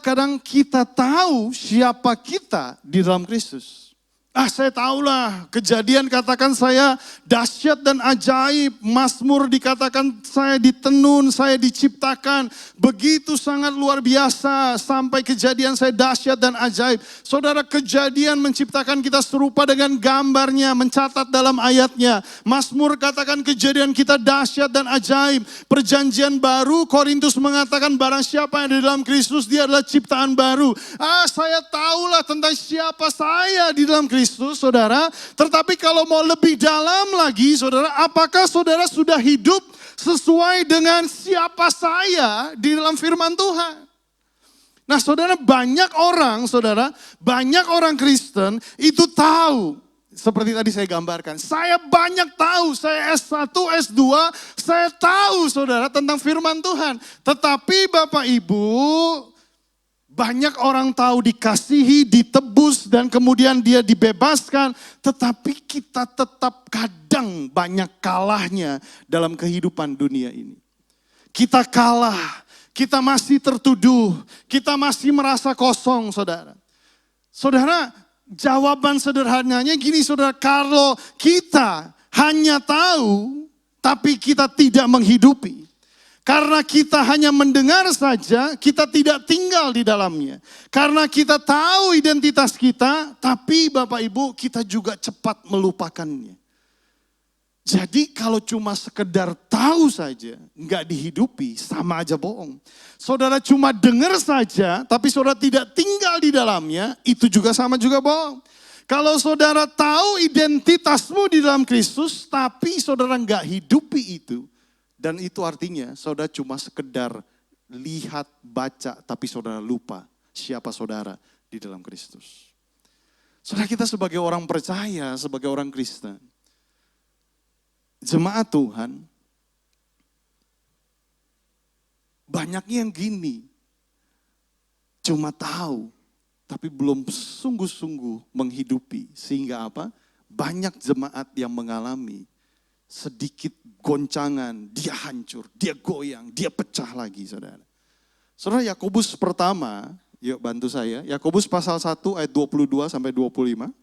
tahu siapa kita di dalam Kristus. Saya tahulah, Kejadian katakan saya dahsyat dan ajaib. Mazmur dikatakan saya ditenun, saya diciptakan. Begitu sangat luar biasa sampai Kejadian saya dahsyat dan ajaib. Saudara, Kejadian menciptakan kita serupa dengan gambarnya, mencatat dalam ayatnya. Mazmur katakan Kejadian kita dahsyat dan ajaib. Perjanjian baru, Korintus mengatakan barang siapa yang di dalam Kristus, dia adalah ciptaan baru. Saya tahulah tentang siapa saya di dalam Kristus. Saudara, tetapi kalau mau lebih dalam lagi, saudara, apakah saudara sudah hidup sesuai dengan siapa saya di dalam firman Tuhan? Nah, saudara, banyak orang Kristen itu tahu, seperti tadi saya gambarkan, saya banyak tahu, saya S1, S2, saya tahu, saudara, tentang firman Tuhan. Tetapi Bapak Ibu, banyak orang tahu dikasihi, ditebus, dan kemudian dia dibebaskan. Tetapi kita tetap kadang banyak kalahnya dalam kehidupan dunia ini. Kita kalah, kita masih tertuduh, kita masih merasa kosong, saudara. Saudara, jawaban sederhananya gini, saudara. Kalau kita hanya tahu, tapi kita tidak menghidupi. Karena kita hanya mendengar saja, kita tidak tinggal di dalamnya. Karena kita tahu identitas kita, tapi Bapak Ibu kita juga cepat melupakannya. Jadi kalau cuma sekedar tahu saja, nggak dihidupi, sama aja bohong. Saudara cuma dengar saja, tapi saudara tidak tinggal di dalamnya, itu juga sama juga bohong. Kalau saudara tahu identitasmu di dalam Kristus, tapi saudara nggak hidupi itu, dan itu artinya saudara cuma sekedar lihat, baca, tapi saudara lupa siapa saudara di dalam Kristus. Saudara, kita sebagai orang percaya, sebagai orang Kristen, jemaat Tuhan, banyaknya yang gini, cuma tahu, tapi belum sungguh-sungguh menghidupi. Sehingga apa? Banyak jemaat yang mengalami sedikit goncangan, dia hancur, dia goyang, dia pecah lagi, saudara. Saudara, Yakobus pertama, yuk bantu saya. Yakobus pasal 1 ayat 22 sampai 25.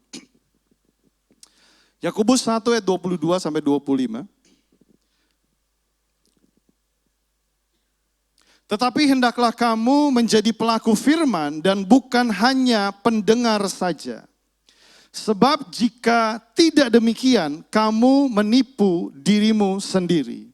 Yakobus 1 ayat 22 sampai 25. Tetapi hendaklah kamu menjadi pelaku firman dan bukan hanya pendengar saja. Sebab jika tidak demikian, kamu menipu dirimu sendiri.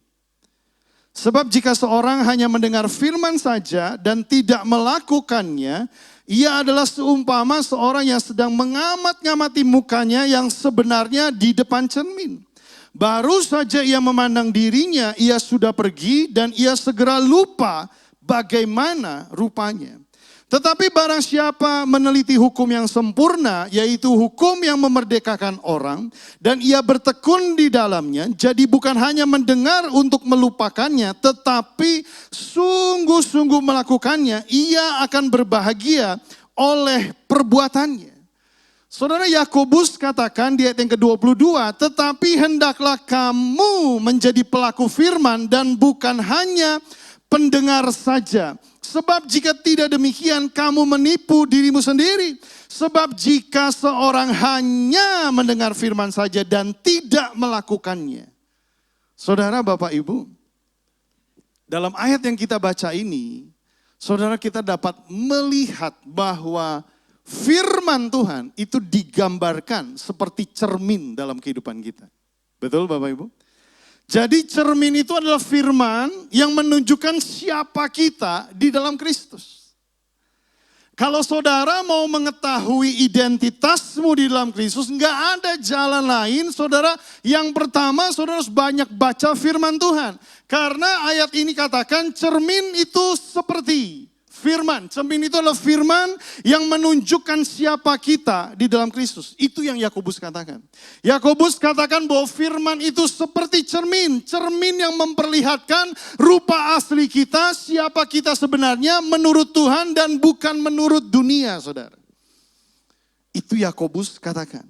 Sebab jika seorang hanya mendengar firman saja dan tidak melakukannya, ia adalah seumpama seorang yang sedang mengamat-ngamati mukanya yang sebenarnya di depan cermin. Baru saja ia memandang dirinya, ia sudah pergi dan ia segera lupa bagaimana rupanya. Tetapi barang siapa meneliti hukum yang sempurna, yaitu hukum yang memerdekakan orang, dan ia bertekun di dalamnya, jadi bukan hanya mendengar untuk melupakannya, tetapi sungguh-sungguh melakukannya, ia akan berbahagia oleh perbuatannya. Saudara, Yakobus katakan di ayat yang ke-22, tetapi hendaklah kamu menjadi pelaku firman dan bukan hanya pendengar saja. Sebab jika tidak demikian, kamu menipu dirimu sendiri. Sebab jika seorang hanya mendengar firman saja dan tidak melakukannya. Saudara, Bapak, Ibu, dalam ayat yang kita baca ini, saudara, kita dapat melihat bahwa firman Tuhan itu digambarkan seperti cermin dalam kehidupan kita. Betul, Bapak, Ibu? Jadi cermin itu adalah firman yang menunjukkan siapa kita di dalam Kristus. Kalau saudara mau mengetahui identitasmu di dalam Kristus, enggak ada jalan lain, saudara. Yang pertama, saudara harus banyak baca firman Tuhan. Karena ayat ini katakan cermin itu seperti Firman, cermin itu adalah firman yang menunjukkan siapa kita di dalam Kristus. Itu yang Yakobus katakan. Yakobus katakan bahwa firman itu seperti cermin. Cermin yang memperlihatkan rupa asli kita, siapa kita sebenarnya menurut Tuhan dan bukan menurut dunia, saudara. Itu Yakobus katakan.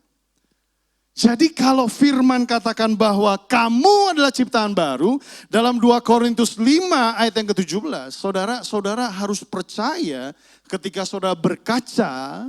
Jadi kalau firman katakan bahwa kamu adalah ciptaan baru, dalam 2 Korintus 5 ayat yang ke-17, saudara harus percaya ketika saudara berkaca,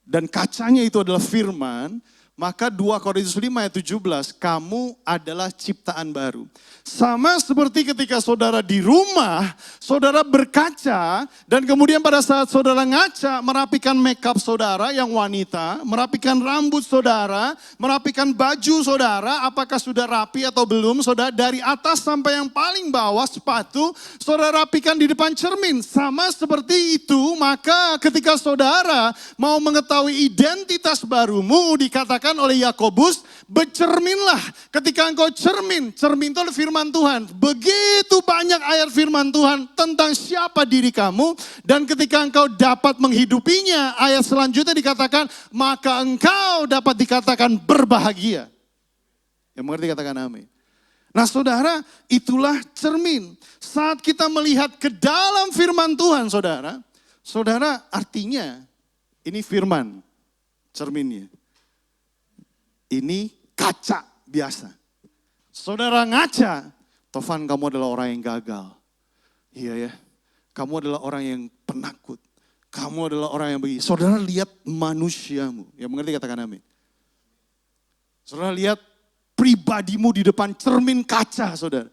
dan kacanya itu adalah firman, maka 2 Korintus 5 ayat 17, kamu adalah ciptaan baru. Sama seperti ketika saudara di rumah, saudara berkaca, dan kemudian pada saat saudara ngaca, merapikan makeup saudara yang wanita, merapikan rambut saudara, merapikan baju saudara, apakah sudah rapi atau belum, saudara dari atas sampai yang paling bawah sepatu, saudara rapikan di depan cermin. Sama seperti itu, maka ketika saudara mau mengetahui identitas barumu, dikatakan oleh Yakobus, bercerminlah. Ketika engkau cermin itu adalah firman Tuhan. Begitu banyak ayat firman Tuhan tentang siapa diri kamu, dan ketika engkau dapat menghidupinya, ayat selanjutnya dikatakan, maka engkau dapat dikatakan berbahagia. Yang mengerti katakan amin. Nah saudara, itulah cermin. Saat kita melihat ke dalam firman Tuhan, saudara artinya ini firman, cerminnya. Ini kaca biasa. Saudara ngaca, Tovan kamu adalah orang yang gagal. Iya ya, kamu adalah orang yang penakut. Kamu adalah orang yang begini. Saudara lihat manusiamu. Yang mengerti katakan amin. Saudara lihat pribadimu di depan cermin kaca, saudara.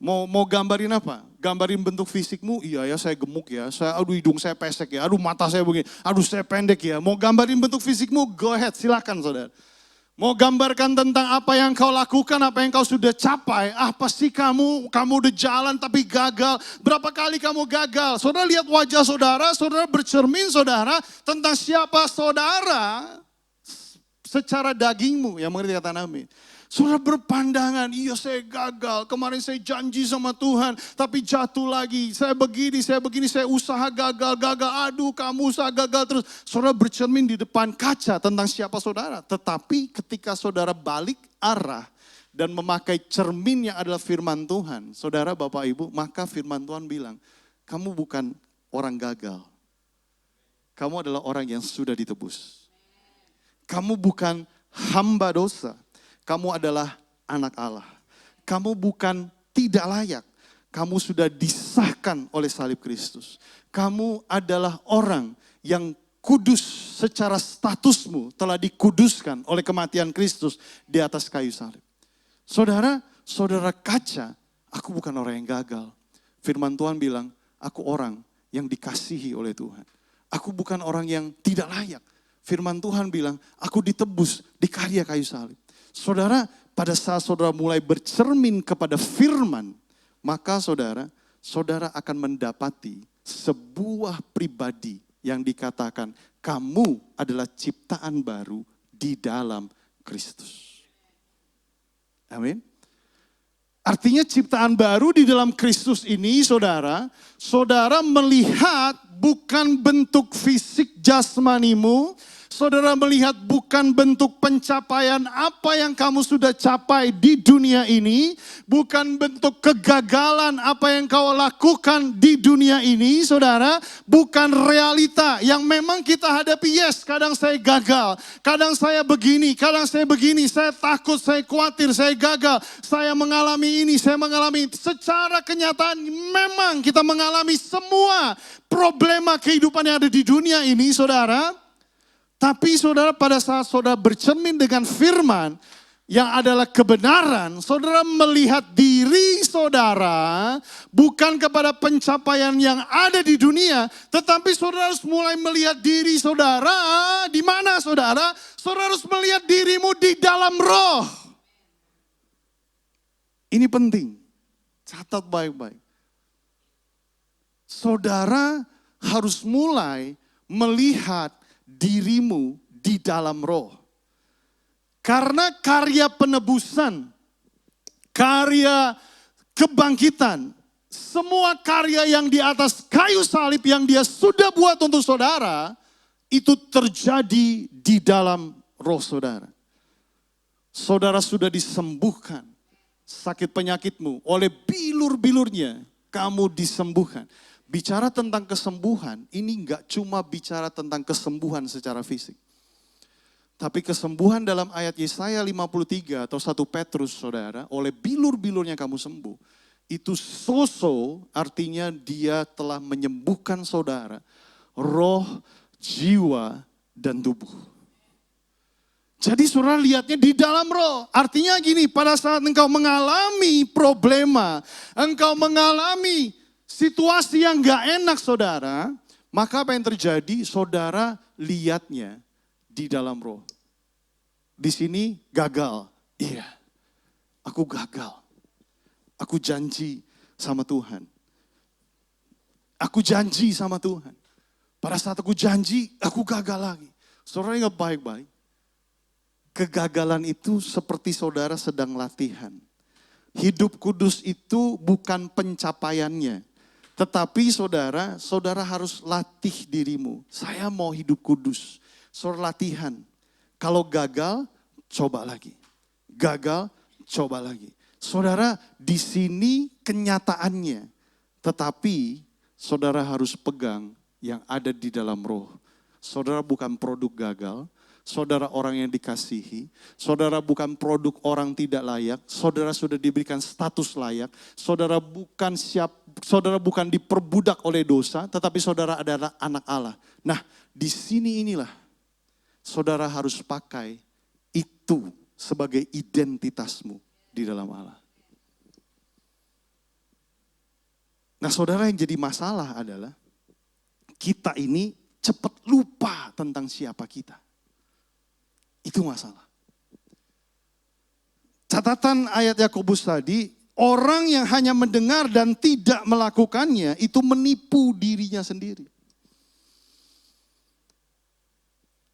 Mau gambarin apa? Gambarin bentuk fisikmu, iya ya saya gemuk ya, aduh hidung saya pesek ya, aduh mata saya begini, aduh saya pendek ya. Mau gambarin bentuk fisikmu, go ahead, silakan saudara. Mau gambarkan tentang apa yang kau lakukan, apa yang kau sudah capai, apa sih kamu udah jalan tapi gagal, berapa kali kamu gagal. Saudara lihat wajah saudara bercermin saudara tentang siapa saudara secara dagingmu, yang mengerti kata amin. Saudara berpandangan, iya saya gagal, kemarin saya janji sama Tuhan, tapi jatuh lagi, saya begini, saya usaha gagal, aduh kamu usaha gagal terus. Saudara bercermin di depan kaca tentang siapa saudara. Tetapi ketika saudara balik arah dan memakai cermin yang adalah firman Tuhan, saudara Bapak Ibu, maka firman Tuhan bilang, kamu bukan orang gagal, kamu adalah orang yang sudah ditebus. Kamu bukan hamba dosa. Kamu adalah anak Allah. Kamu bukan tidak layak. Kamu sudah disahkan oleh salib Kristus. Kamu adalah orang yang kudus secara statusmu telah dikuduskan oleh kematian Kristus di atas kayu salib. Saudara kaca, aku bukan orang yang gagal. Firman Tuhan bilang, aku orang yang dikasihi oleh Tuhan. Aku bukan orang yang tidak layak. Firman Tuhan bilang, aku ditebus di karya kayu salib. Saudara, pada saat saudara mulai bercermin kepada firman, maka saudara akan mendapati sebuah pribadi yang dikatakan, kamu adalah ciptaan baru di dalam Kristus. Amin. Artinya ciptaan baru di dalam Kristus ini saudara melihat bukan bentuk fisik jasmanimu, saudara melihat bukan bentuk pencapaian apa yang kamu sudah capai di dunia ini, bukan bentuk kegagalan apa yang kau lakukan di dunia ini, saudara, bukan realita yang memang kita hadapi. Yes, kadang saya gagal, kadang saya begini, saya takut, saya khawatir, saya gagal, saya mengalami ini, saya mengalami itu. Secara kenyataan memang kita mengalami semua problema kehidupan yang ada di dunia ini, saudara. Tapi saudara, pada saat saudara bercermin dengan firman yang adalah kebenaran, saudara melihat diri saudara bukan kepada pencapaian yang ada di dunia, tetapi saudara harus mulai melihat diri saudara di mana saudara? Saudara harus melihat dirimu di dalam roh. Ini penting, catat baik-baik. Saudara harus mulai melihat dirimu di dalam roh. Karena karya penebusan, karya kebangkitan, semua karya yang di atas kayu salib yang dia sudah buat untuk saudara, itu terjadi di dalam roh saudara. Saudara sudah disembuhkan sakit penyakitmu oleh bilur-bilurnya, kamu disembuhkan. Bicara tentang kesembuhan, ini enggak cuma bicara tentang kesembuhan secara fisik. Tapi kesembuhan dalam ayat Yesaya 53 atau 1 Petrus saudara, oleh bilur-bilurnya kamu sembuh. Itu soso, artinya dia telah menyembuhkan saudara, roh, jiwa, dan tubuh. Jadi saudara lihatnya di dalam roh. Artinya gini, pada saat engkau mengalami problema, engkau mengalami situasi yang gak enak saudara, maka apa yang terjadi? Saudara lihatnya di dalam roh. Di sini gagal. Iya, aku gagal. Aku janji sama Tuhan. Aku janji sama Tuhan. Pada saat aku janji, aku gagal lagi. Saudara ingat baik-baik. Kegagalan itu seperti saudara sedang latihan. Hidup kudus itu bukan pencapaiannya. Tetapi saudara harus latih dirimu. Saya mau hidup kudus. Saudara latihan. Kalau gagal, coba lagi. Gagal, coba lagi. Saudara, di sini kenyataannya. Tetapi saudara harus pegang yang ada di dalam roh. Saudara bukan produk gagal. Saudara orang yang dikasihi, saudara bukan produk orang tidak layak, saudara sudah diberikan status layak, saudara bukan diperbudak oleh dosa, tetapi saudara adalah anak Allah. Nah, di sini inilah saudara harus pakai itu sebagai identitasmu di dalam Allah. Nah, saudara, yang jadi masalah adalah kita ini cepat lupa tentang siapa kita. Itu masalah. Catatan ayat Yakobus tadi, orang yang hanya mendengar dan tidak melakukannya itu menipu dirinya sendiri.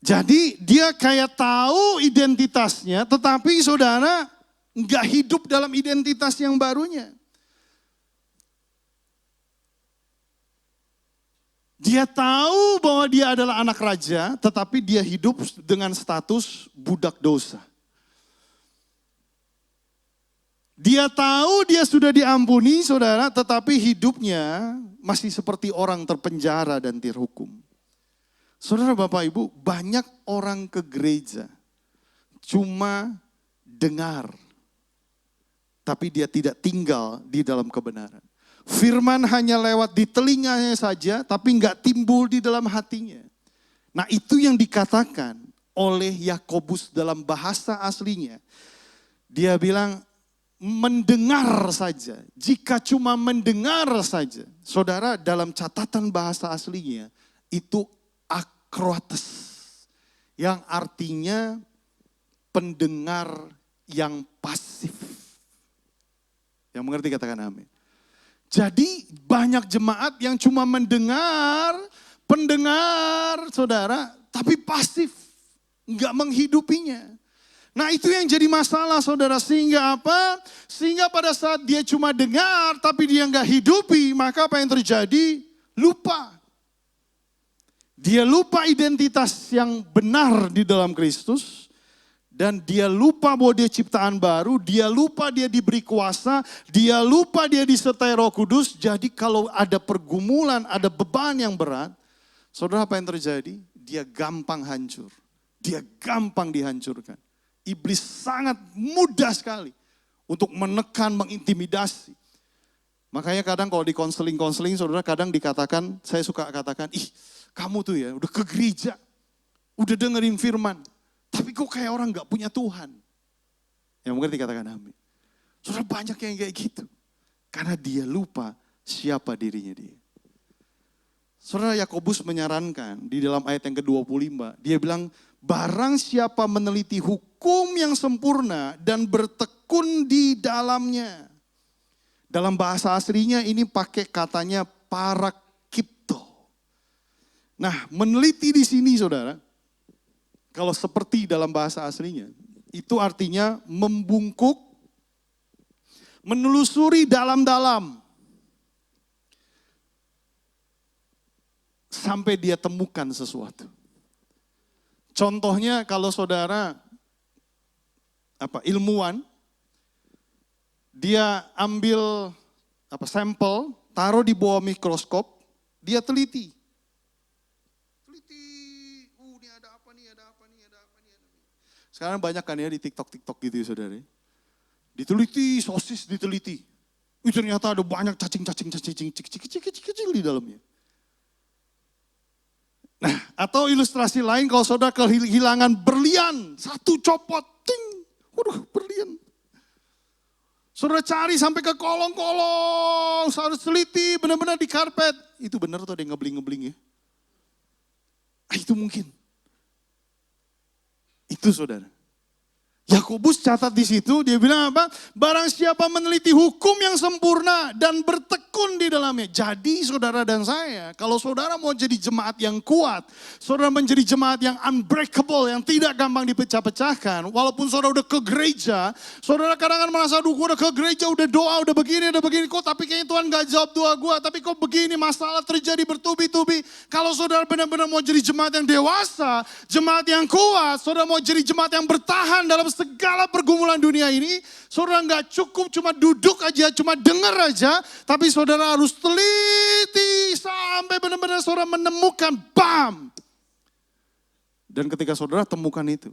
Jadi dia kayak tahu identitasnya, tetapi saudara nggak hidup dalam identitas yang barunya. Dia tahu bahwa dia adalah anak raja, tetapi dia hidup dengan status budak dosa. Dia tahu dia sudah diampuni, saudara, tetapi hidupnya masih seperti orang terpenjara dan terhukum. Saudara, Bapak, Ibu, banyak orang ke gereja cuma dengar, tapi dia tidak tinggal di dalam kebenaran. Firman hanya lewat di telinganya saja, tapi enggak timbul di dalam hatinya. Nah, itu yang dikatakan oleh Yakobus dalam bahasa aslinya. Dia bilang, mendengar saja. Jika cuma mendengar saja. Saudara, dalam catatan bahasa aslinya, itu akroates. Yang artinya pendengar yang pasif. Yang mengerti katakan amin. Jadi banyak jemaat yang cuma mendengar, pendengar saudara, tapi pasif, enggak menghidupinya. Nah, itu yang jadi masalah saudara, sehingga apa? Sehingga pada saat dia cuma dengar tapi dia enggak hidupi, maka apa yang terjadi? Lupa. Dia lupa identitas yang benar di dalam Kristus. Dan dia lupa bahwa dia ciptaan baru, dia lupa dia diberi kuasa, dia lupa dia disertai Roh Kudus. Jadi kalau ada pergumulan, ada beban yang berat, saudara, apa yang terjadi? Dia gampang hancur, dia gampang dihancurkan. Iblis sangat mudah sekali untuk menekan, mengintimidasi. Makanya kadang kalau di konseling, saudara, kadang dikatakan, saya suka katakan, kamu tuh ya udah ke gereja, udah dengerin firman. Tapi kok kayak orang gak punya Tuhan. Yang mengerti katakan amin. Saudara, banyak yang kayak gitu. Karena dia lupa siapa dirinya dia. Saudara, Yakobus menyarankan di dalam ayat yang ke-25. Dia bilang, barang siapa meneliti hukum yang sempurna dan bertekun di dalamnya. Dalam bahasa aslinya ini pakai katanya parakipto. Nah, meneliti di sini saudara. Kalau seperti dalam bahasa aslinya, itu artinya membungkuk, menelusuri dalam-dalam. sampai dia temukan sesuatu. Contohnya kalau saudara ilmuwan, dia ambil sampel, taruh di bawah mikroskop, dia teliti. Ini ada apa nih, ada apa nih, ada apa nih. Sekarang banyak kan ya di TikTok gitu ya saudara. Diteliti, sosis diteliti. Ternyata ada banyak cacing kecil di dalamnya. Nah, atau ilustrasi lain kalau saudara kehilangan berlian, satu copot, ting, waduh berlian. Saudara cari sampai ke kolong-kolong, saudara teliti benar-benar di karpet. Itu benar tuh ada yang ngebling-ngebling ya. Itu mungkin. Itu saudara. Yakobus catat di situ, dia bilang apa? Barang siapa meneliti hukum yang sempurna dan bertekun di dalamnya. Jadi saudara dan saya, kalau saudara mau jadi jemaat yang kuat, saudara menjadi jemaat yang unbreakable, yang tidak gampang dipecah-pecahkan. Walaupun saudara udah ke gereja, saudara kadang-kadang merasa, aduh gue udah ke gereja, udah doa, udah begini, kok tapi kayaknya Tuhan gak jawab doa gue. Tapi kok begini, masalah terjadi bertubi-tubi. Kalau saudara benar-benar mau jadi jemaat yang dewasa, jemaat yang kuat, saudara mau jadi jemaat yang bertahan dalam segala pergumulan dunia ini, saudara nggak cukup cuma duduk aja, cuma dengar aja, tapi saudara harus teliti sampai benar-benar saudara menemukan, bam. Dan ketika saudara temukan itu,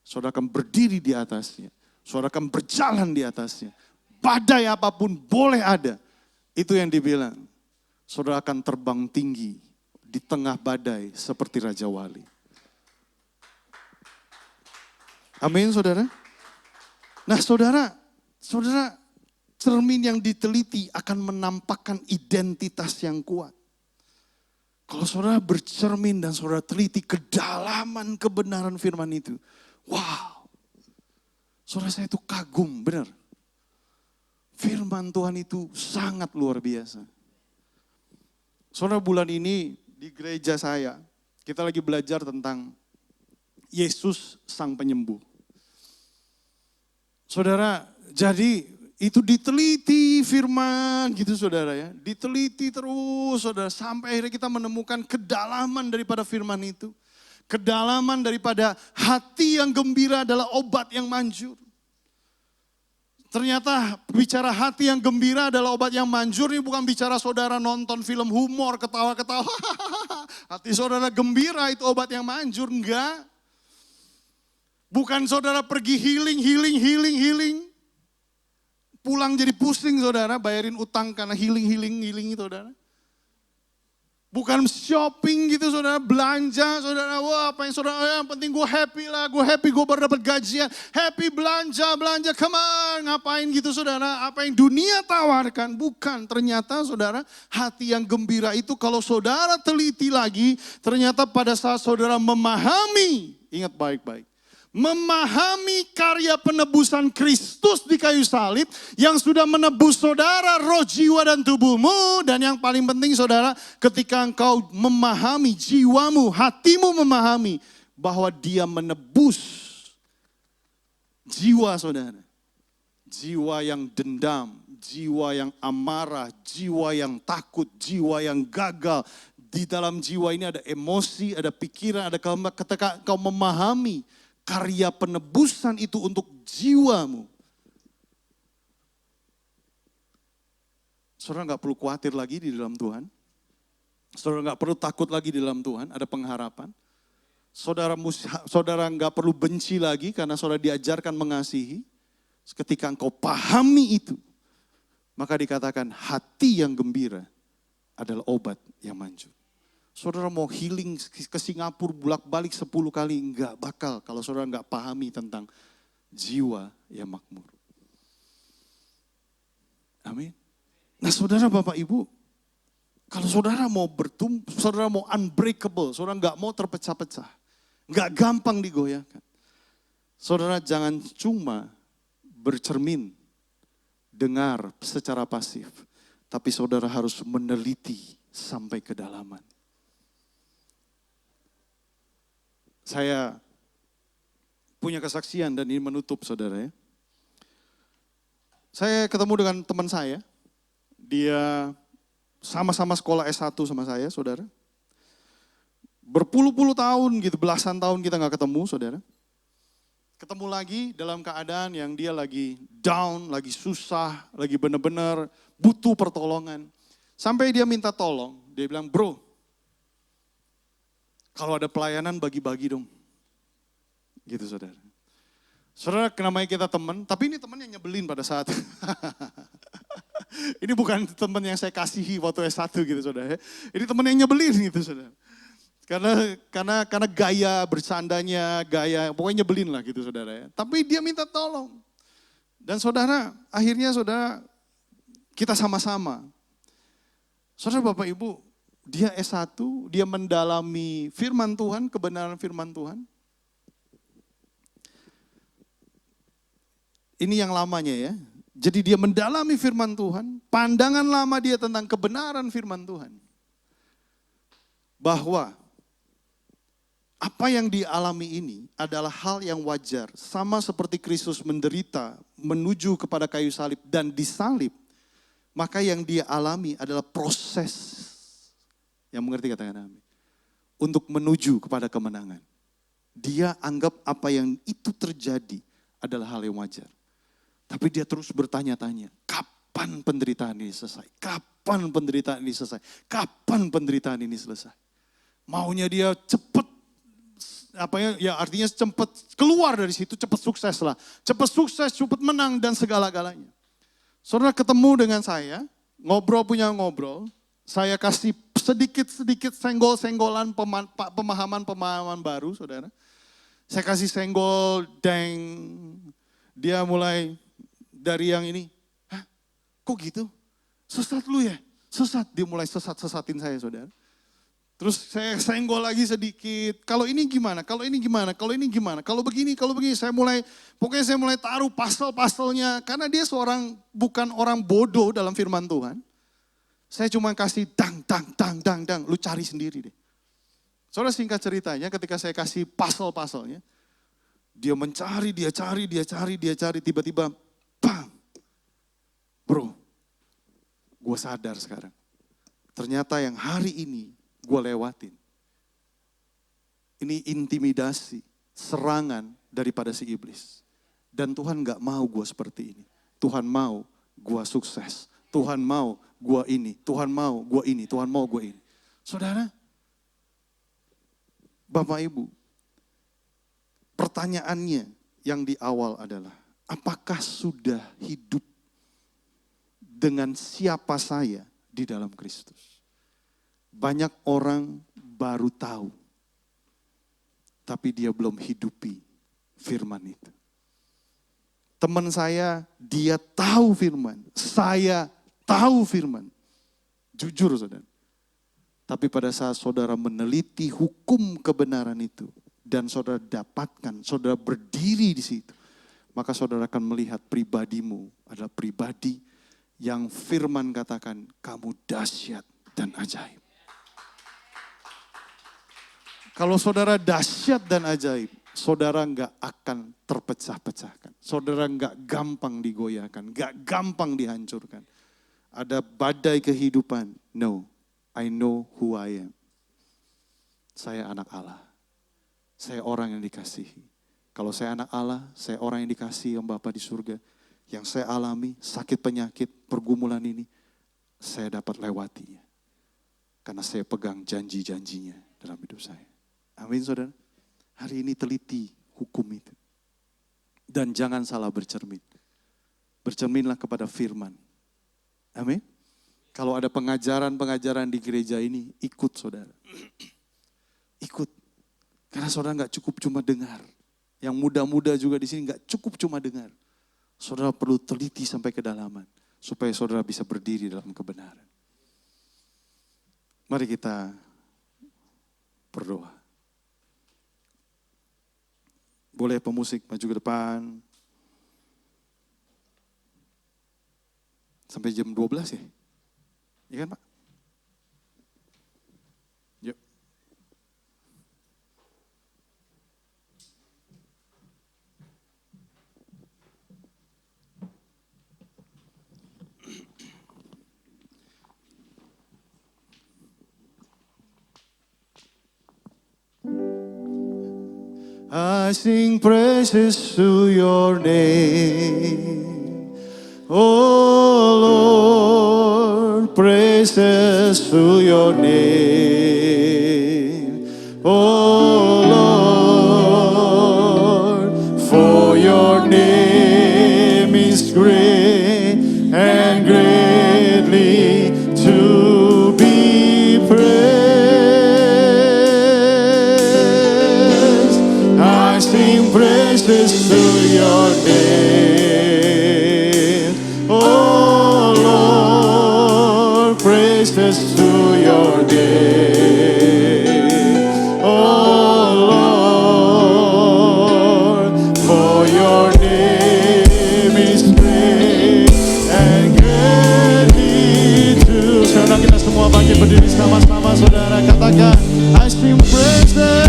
saudara akan berdiri di atasnya, saudara akan berjalan di atasnya. Badai apapun boleh ada, itu yang dibilang. Saudara akan terbang tinggi di tengah badai seperti Raja Wali. Amin saudara. Nah saudara, cermin yang diteliti akan menampakkan identitas yang kuat. Kalau saudara bercermin dan saudara teliti kedalaman kebenaran firman itu. Wow, saudara saya itu kagum, benar. Firman Tuhan itu sangat luar biasa. Saudara bulan ini di gereja saya, kita lagi belajar tentang Yesus Sang Penyembuh. Saudara, jadi itu diteliti firman gitu saudara ya. Diteliti terus saudara, sampai akhirnya kita menemukan kedalaman daripada firman itu. Kedalaman daripada hati yang gembira adalah obat yang manjur. Ternyata bicara hati yang gembira adalah obat yang manjur ini bukan bicara saudara nonton film humor, ketawa-ketawa. Hati saudara gembira itu obat yang manjur, enggak. Bukan saudara pergi healing. Pulang jadi pusing saudara, bayarin utang karena healing itu saudara. Bukan shopping gitu saudara, belanja saudara, wah apa yang saudara, yang penting gue happy lah, gue baru dapat gajian. Happy belanja, come on, ngapain gitu saudara, apa yang dunia tawarkan. Bukan, ternyata saudara hati yang gembira itu kalau saudara teliti lagi, ternyata pada saat saudara memahami, ingat baik-baik. Memahami karya penebusan Kristus di kayu salib yang sudah menebus saudara roh, jiwa dan tubuhmu. Dan yang paling penting saudara, ketika engkau memahami jiwamu, hatimu memahami bahwa dia menebus jiwa saudara. Jiwa yang dendam, jiwa yang amarah, jiwa yang takut, jiwa yang gagal. Di dalam jiwa ini ada emosi, ada pikiran, ada kehendak. Ketika engkau memahami karya penebusan itu untuk jiwamu, saudara gak perlu khawatir lagi di dalam Tuhan. Saudara gak perlu takut lagi di dalam Tuhan, ada pengharapan. Saudara gak perlu benci lagi karena saudara diajarkan mengasihi. Ketika engkau pahami itu, maka dikatakan hati yang gembira adalah obat yang manjur. Saudara mau healing ke Singapura bolak-balik 10 kali, enggak bakal kalau saudara enggak pahami tentang jiwa yang makmur. Amin. Nah saudara Bapak Ibu, kalau saudara mau saudara mau unbreakable, saudara enggak mau terpecah-pecah, enggak gampang digoyahkan. Saudara jangan cuma bercermin, dengar secara pasif, tapi saudara harus meneliti sampai kedalaman. Saya punya kesaksian dan ini menutup saudara ya. Saya ketemu dengan teman saya, dia sama-sama sekolah S1 sama saya saudara. Berpuluh-puluh tahun gitu, belasan tahun kita nggak ketemu, saudara. Ketemu lagi dalam keadaan yang dia lagi down, lagi susah, lagi benar-benar butuh pertolongan. Sampai dia minta tolong, dia bilang, bro, kalau ada pelayanan bagi-bagi dong. Gitu saudara. Saudara, namanya kita teman, tapi ini teman yang nyebelin pada saat. Ini bukan teman yang saya kasihi waktu S1 gitu saudara. Ini teman yang nyebelin gitu saudara. Karena gaya bersandanya, gaya pokoknya nyebelin lah gitu saudara ya. Tapi dia minta tolong. Dan saudara, akhirnya saudara kita sama-sama. Saudara Bapak Ibu, dia S1, dia mendalami firman Tuhan, kebenaran firman Tuhan. Ini yang lamanya ya. Jadi dia mendalami firman Tuhan, pandangan lama dia tentang kebenaran firman Tuhan. Bahwa apa yang dialami ini adalah hal yang wajar. Sama seperti Kristus menderita menuju kepada kayu salib dan disalib. Maka yang dia alami adalah proses. Yang mengerti katakan amin. Untuk menuju kepada kemenangan. Dia anggap apa yang itu terjadi adalah hal yang wajar. Tapi dia terus bertanya-tanya, kapan penderitaan ini selesai? Kapan penderitaan ini selesai? Kapan penderitaan ini selesai? Maunya dia cepat, artinya cepat keluar dari situ, cepat sukses lah. Cepat sukses, cepat menang dan segala-galanya. Saudara ketemu dengan saya, ngobrol, saya kasih sedikit-sedikit senggol-senggolan pemahaman baru saudara. Saya kasih senggol, dia mulai dari yang ini, hah kok gitu? Sesat lu ya? Sesat, dia mulai sesatin saya saudara. Terus saya senggol lagi sedikit, kalau ini gimana, kalau ini gimana, kalau ini gimana, kalau begini, pokoknya saya mulai taruh pasal-pasalnya. Karena dia bukan orang bodoh dalam firman Tuhan. Saya cuma kasih dang, lu cari sendiri deh. Saudara singkat ceritanya ketika saya kasih pasal-pasalnya, dia mencari, dia cari, tiba-tiba bang. Bro, gue sadar sekarang. Ternyata yang hari ini gue lewatin. Ini intimidasi, serangan daripada si iblis. Dan Tuhan gak mau gue seperti ini. Tuhan mau gue sukses. Tuhan mau gue ini. Tuhan mau gue ini. Tuhan mau gue ini. Saudara, Bapak Ibu, pertanyaannya yang di awal adalah, apakah sudah hidup dengan siapa saya di dalam Kristus? Banyak orang baru tahu, tapi dia belum hidupi firman itu. Teman saya, dia tahu firman, saya tahu firman. Jujur saudara. Tapi pada saat saudara meneliti hukum kebenaran itu, dan saudara dapatkan, saudara berdiri di situ, maka saudara akan melihat pribadimu adalah pribadi yang firman katakan, kamu dahsyat dan ajaib. Kalau saudara dahsyat dan ajaib, saudara enggak akan terpecah-pecahkan. Saudara enggak gampang digoyahkan, enggak gampang dihancurkan. Ada badai kehidupan. No, I know who I am. Saya anak Allah. Saya orang yang dikasihi. Kalau saya anak Allah, saya orang yang dikasihi oleh Bapa di surga. Yang saya alami, sakit penyakit, pergumulan ini, saya dapat lewatinya. Karena saya pegang janji-janjinya dalam hidup saya. Amin saudara. Hari ini teliti hukum itu. Dan jangan salah bercermin. Bercerminlah kepada firman. Amin. Kalau ada pengajaran-pengajaran di gereja ini, ikut saudara. Ikut. Karena saudara gak cukup cuma dengar. Yang muda-muda juga di sini gak cukup cuma dengar. Saudara perlu teliti sampai kedalaman. Supaya saudara bisa berdiri dalam kebenaran. Mari kita berdoa. Boleh pemusik maju ke depan. Sampai jam 12 ya? Iya kan Pak? Yuk. I sing praises to your name. Oh Lord, praises to your name. Oh Lord, for your name is great and greatly to be praised. I sing praises to your name. Oh Lord, praises to your name. Oh Lord, for your name is great and greatly to. Sekarang kita semua bangkit berdiri sama-sama, saudara, katakan, I sing praises.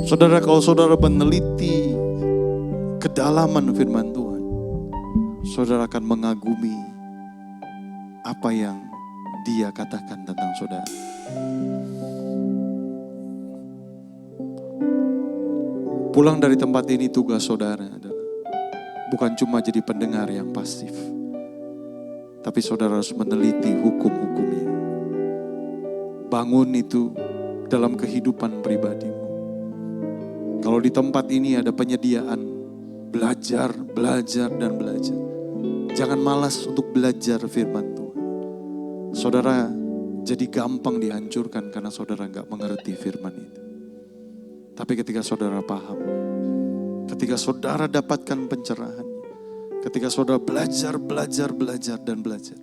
Saudara, kalau saudara meneliti kedalaman firman Tuhan, saudara akan mengagumi apa yang Dia katakan tentang saudara. Pulang dari tempat ini, tugas saudara adalah bukan cuma jadi pendengar yang pasif, tapi saudara harus meneliti hukum-hukumnya. Bangun itu dalam kehidupan pribadimu. Kalau di tempat ini ada penyediaan, belajar, dan belajar. Jangan malas untuk belajar firman Tuhan. Saudara jadi gampang dihancurkan karena saudara gak mengerti firman itu. Tapi ketika saudara paham, ketika saudara dapatkan pencerahan, ketika saudara belajar, dan belajar,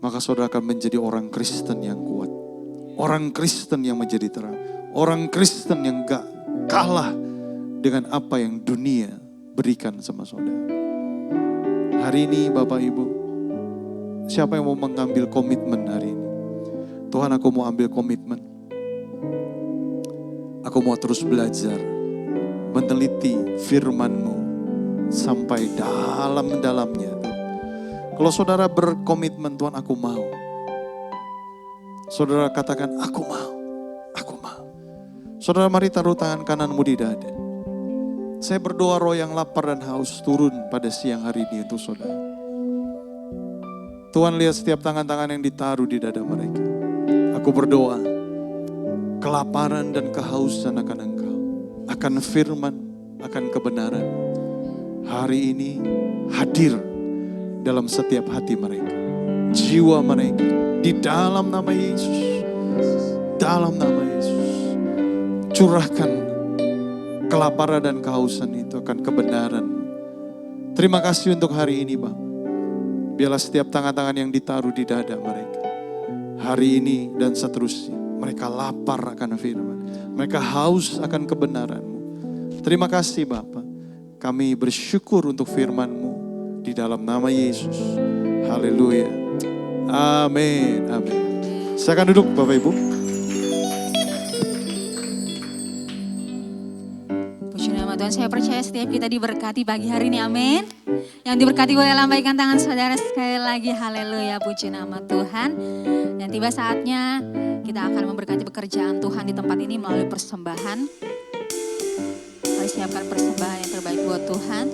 maka saudara akan menjadi orang Kristen yang kuat. Orang Kristen yang menjadi terang. Orang Kristen yang gak kalah dengan apa yang dunia berikan sama saudara. Hari ini Bapak Ibu, siapa yang mau mengambil komitmen hari ini? Tuhan, aku mau ambil komitmen. Aku mau terus belajar, meneliti firman-Mu sampai dalam-dalamnya. Kalau saudara berkomitmen, Tuhan, aku mau. Saudara katakan, aku mau. Saudara, mari taruh tangan kananmu di dada. Saya berdoa roh yang lapar dan haus turun pada siang hari ini untuk saudara. Tuhan lihat setiap tangan-tangan yang ditaruh di dada mereka. Aku berdoa, kelaparan dan kehausan akan Engkau, akan firman, akan kebenaran. Hari ini hadir dalam setiap hati mereka, jiwa mereka, di dalam nama Yesus. Dalam nama Yesus, curahkan kelaparan dan kehausan itu akan kebenaran. Terima kasih untuk hari ini Bapa. Biarlah setiap tangan-tangan yang ditaruh di dada mereka, hari ini dan seterusnya, mereka lapar akan firman, mereka haus akan kebenaran-Mu. Terima kasih Bapa. Kami bersyukur untuk firman-Mu di dalam nama Yesus. Haleluya. Amin. Amin. Silakan duduk Bapak Ibu. Tuhan, saya percaya setiap kita diberkati pagi hari ini, amin. Yang diberkati boleh lambaikan tangan saudara sekali lagi, haleluya, puji nama Tuhan. Dan tiba saatnya kita akan memberkati pekerjaan Tuhan di tempat ini melalui persembahan. Mari siapkan persembahan yang terbaik buat Tuhan.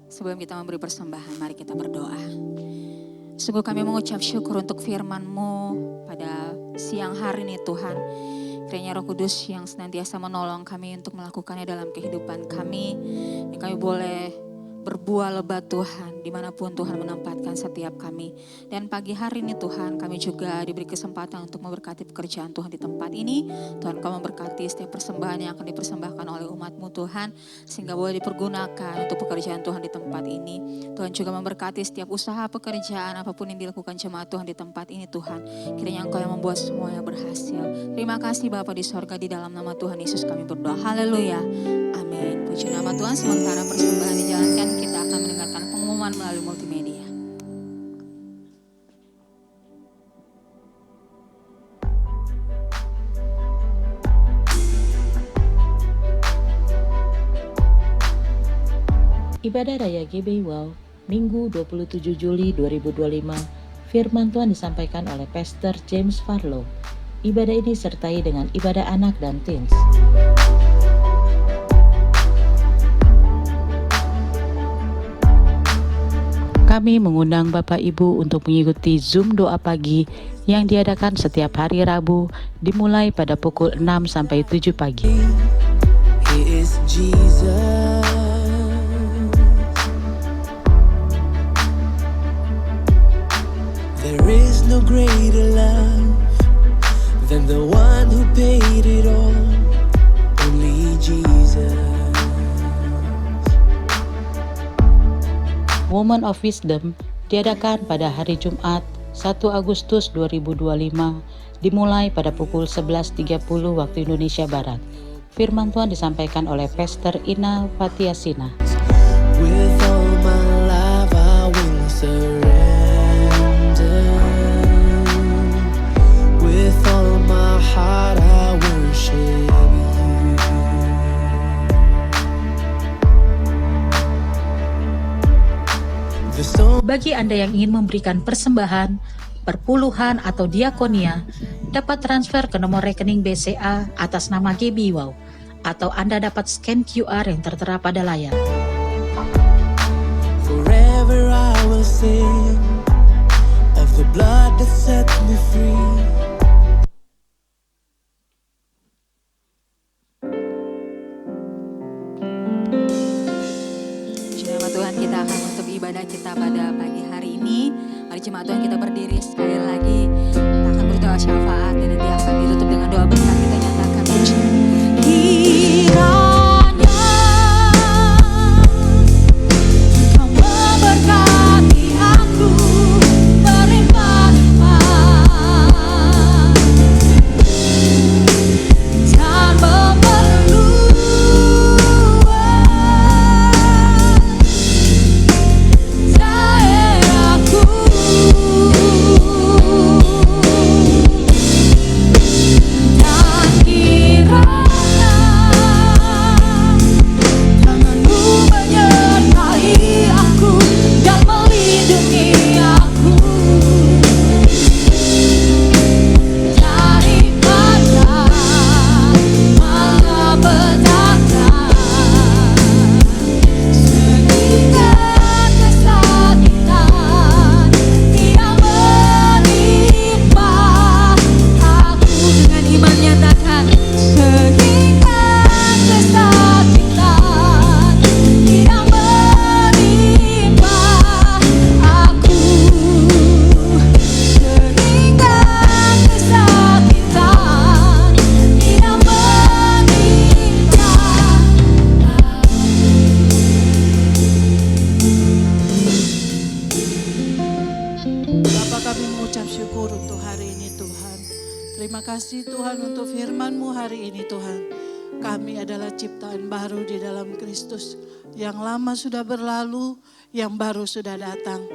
Sebelum kita memberi persembahan, mari kita berdoa. Sungguh kami mengucap syukur untuk firman-Mu pada siang hari ini Tuhan. Kiranya Roh Kudus yang senantiasa menolong kami untuk melakukannya dalam kehidupan kami. Yang kami boleh berbuah lebat Tuhan, dimanapun Tuhan menempatkan setiap kami. Dan pagi hari ini Tuhan, kami juga diberi kesempatan untuk memberkati pekerjaan Tuhan di tempat ini. Tuhan, Kau memberkati setiap persembahan yang akan dipersembahkan oleh umat-Mu Tuhan, sehingga boleh dipergunakan untuk pekerjaan Tuhan di tempat ini. Tuhan juga memberkati setiap usaha pekerjaan apapun yang dilakukan jemaat Tuhan di tempat ini Tuhan. Kiranya Engkau yang membuat semuanya berhasil. Terima kasih Bapa di sorga, di dalam nama Tuhan Yesus kami berdoa. Haleluya. Amin. Puji nama Tuhan. Sementara persembahan dijalankan, kita akan mendengarkan pengumuman melalui multimedia. Ibadah Raya GBI Wow, Minggu 27 Juli 2025, firman Tuhan disampaikan oleh Pastor James Farlow. Ibadah ini disertai dengan ibadah anak dan teens. Kami mengundang Bapak Ibu untuk mengikuti Zoom doa pagi yang diadakan setiap hari Rabu dimulai pada pukul 6 sampai 7 pagi. He is Jesus. There is no greater love than the one who paid it all. Only Jesus. Woman of Wisdom diadakan pada hari Jumat 1 Agustus 2025 dimulai pada pukul 11.30 waktu Indonesia Barat. Firman Tuhan disampaikan oleh Pastor Ina Fatiasina. With all my life I will surrender. With all my heart I worship you. Bagi Anda yang ingin memberikan persembahan, perpuluhan atau diakonia, dapat transfer ke nomor rekening BCA atas nama GBI Wow, atau Anda dapat scan QR yang tertera pada layar. Forever I will sing of the blood that set me free. Jemaat Tuhan, kita akan menutup ibadah kita pada pagi hari ini. Mari jemaat Tuhan kita berdiri sekali lagi. Kita akan berdoa syafaat dan nanti akan ditutup dengan doa besar. Kita nyatakan pujian. Kiranya Kau memberkati aku berlimpah-limpah dan daerahku. kasih Tuhan untuk firman-Mu hari ini Tuhan. Kami adalah ciptaan baru di dalam Kristus. Yang lama sudah berlalu, yang baru sudah datang.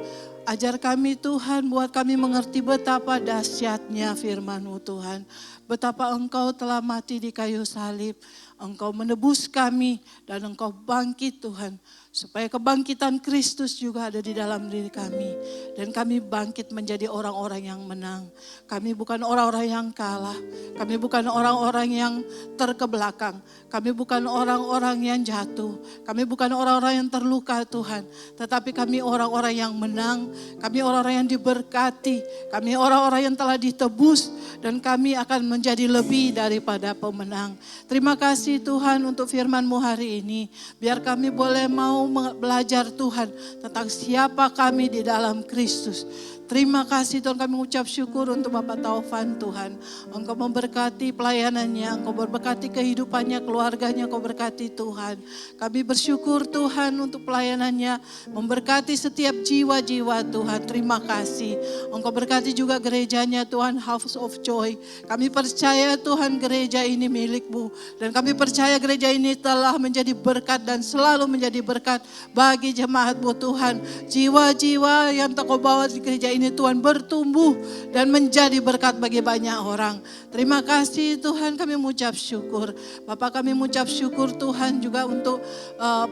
Ajar kami Tuhan, buat kami mengerti betapa dahsyatnya firman-Mu Tuhan. Betapa Engkau telah mati di kayu salib. Engkau menebus kami dan Engkau bangkit Tuhan. Supaya kebangkitan Kristus juga ada di dalam diri kami. Dan kami bangkit menjadi orang-orang yang menang. Kami bukan orang-orang yang kalah. Kami bukan orang-orang yang terkebelakang. Kami bukan orang-orang yang jatuh. Kami bukan orang-orang yang terluka Tuhan. Tetapi kami orang-orang yang menang. Kami orang-orang yang diberkati. Kami orang-orang yang telah ditebus. Dan kami akan menjadi lebih daripada pemenang. Terima kasih Tuhan untuk firman-Mu hari ini. Biar kami boleh mau belajar Tuhan tentang siapa kami di dalam Kristus. Terima kasih Tuhan, kami mengucap syukur untuk Bapak Taufan Tuhan. Engkau memberkati pelayanannya, Engkau memberkati kehidupannya, keluarganya, Engkau berkati Tuhan. Kami bersyukur Tuhan untuk pelayanannya, memberkati setiap jiwa-jiwa Tuhan. Terima kasih. Engkau berkati juga gerejanya Tuhan, House of Joy. Kami percaya Tuhan gereja ini milik-Mu. Dan kami percaya gereja ini telah menjadi berkat dan selalu menjadi berkat bagi jemaat-Mu Tuhan. Jiwa-jiwa yang Engkau bawa di gereja ini Tuhan bertumbuh dan menjadi berkat bagi banyak orang. Terima kasih Tuhan, kami mengucap syukur. Bapak kami mengucap syukur Tuhan juga untuk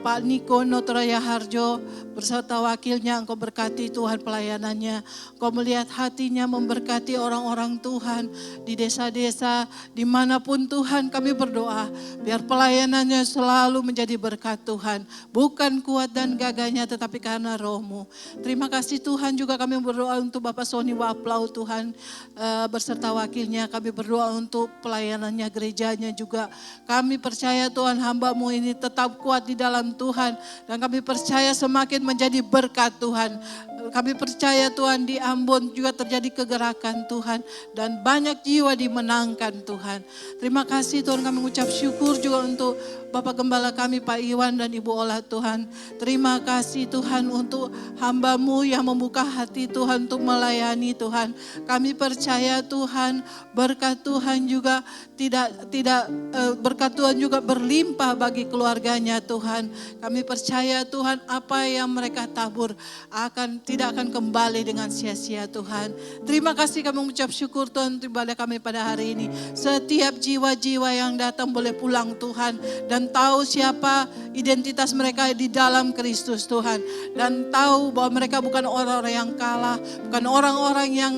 Pak Niko Notoraya Harjo beserta wakilnya. Engkau berkati Tuhan pelayanannya. Engkau melihat hatinya memberkati orang-orang Tuhan di desa-desa dimanapun Tuhan. Kami berdoa biar pelayanannya selalu menjadi berkat Tuhan. Bukan kuat dan gagahnya tetapi karena Roh-Mu. Terima kasih Tuhan, juga kami berdoa untuk Bapak Sony Waplau Tuhan beserta wakilnya. Kami berdoa untuk pelayanannya, gerejanya juga. Kami percaya Tuhan hamba-Mu ini tetap kuat di dalam Tuhan. Dan kami percaya semakin menjadi berkat Tuhan. Kami percaya Tuhan di Ambon juga terjadi kegerakan Tuhan. Dan banyak jiwa dimenangkan Tuhan. Terima kasih Tuhan, kami mengucap syukur juga untuk Bapak Gembala kami Pak Iwan dan Ibu Ola Tuhan. Terima kasih Tuhan untuk hamba-Mu yang membuka hati Tuhan untuk melayani Tuhan. Kami percaya Tuhan berkat Tuhan juga berkat Tuhan juga berlimpah bagi keluarganya Tuhan. Kami percaya Tuhan apa yang mereka tabur tidak akan kembali dengan sia-sia Tuhan. Terima kasih kami mengucap syukur Tuhan untuk ibadah kami pada hari ini. Setiap jiwa-jiwa yang datang boleh pulang Tuhan dan tahu siapa identitas mereka di dalam Kristus Tuhan. Dan tahu bahwa mereka bukan orang-orang yang kalah, bukan orang-orang yang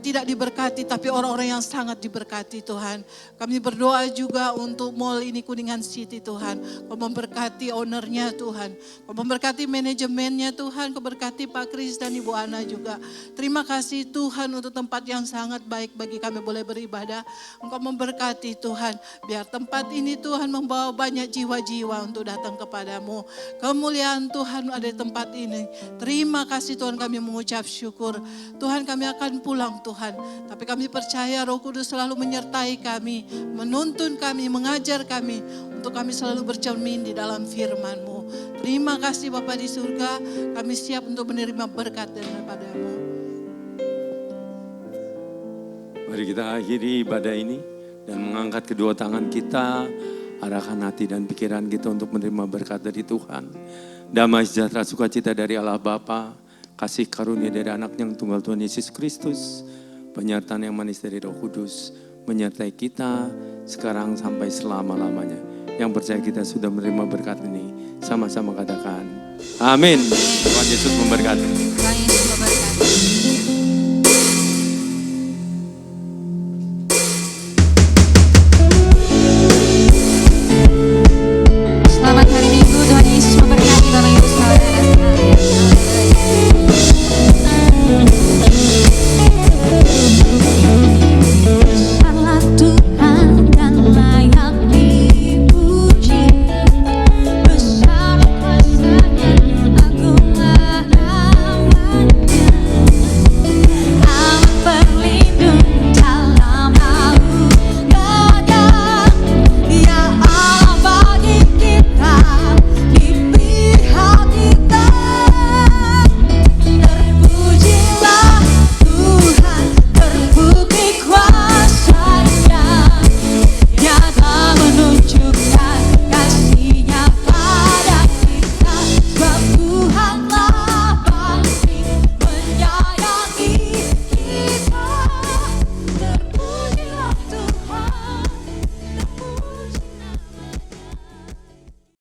tidak diberkati, tapi orang-orang yang sangat diberkati Tuhan. Kami berdoa juga untuk mall ini Kuningan City Tuhan. Kau memberkati ownernya Tuhan. Kau memberkati manajemennya Tuhan. Kau berkati Pak Kris dan Ibu Ana juga. Terima kasih Tuhan untuk tempat yang sangat baik bagi kami boleh beribadah. Engkau memberkati Tuhan. Biar tempat ini Tuhan membawa banyak jiwa-jiwa untuk datang kepadamu. Kemuliaan Tuhan ada di tempat ini. Terima kasih Tuhan, kami mengucap syukur. Tuhan, kami akan pulang Tuhan. Tapi kami percaya Roh Kudus selalu menyertai kami, menuntun kami, mengajar kami. Untuk kami selalu bercermin di dalam firman-Mu. Terima kasih Bapa di surga, kami siap untuk menerima berkat daripada-Mu. Mari kita akhiri ibadah ini dan mengangkat kedua tangan kita, arahkan hati dan pikiran kita untuk menerima berkat dari Tuhan. Damai sejahtera sukacita dari Allah Bapa, kasih karunia dari anak yang tunggal Tuhan Yesus Kristus, penyertaan yang manis dari Roh Kudus, menyertai kita sekarang sampai selama-lamanya. Yang percaya kita sudah menerima berkat ini, sama-sama katakan, amin. Tuhan Yesus memberkati. Tuhan Yesus memberkati.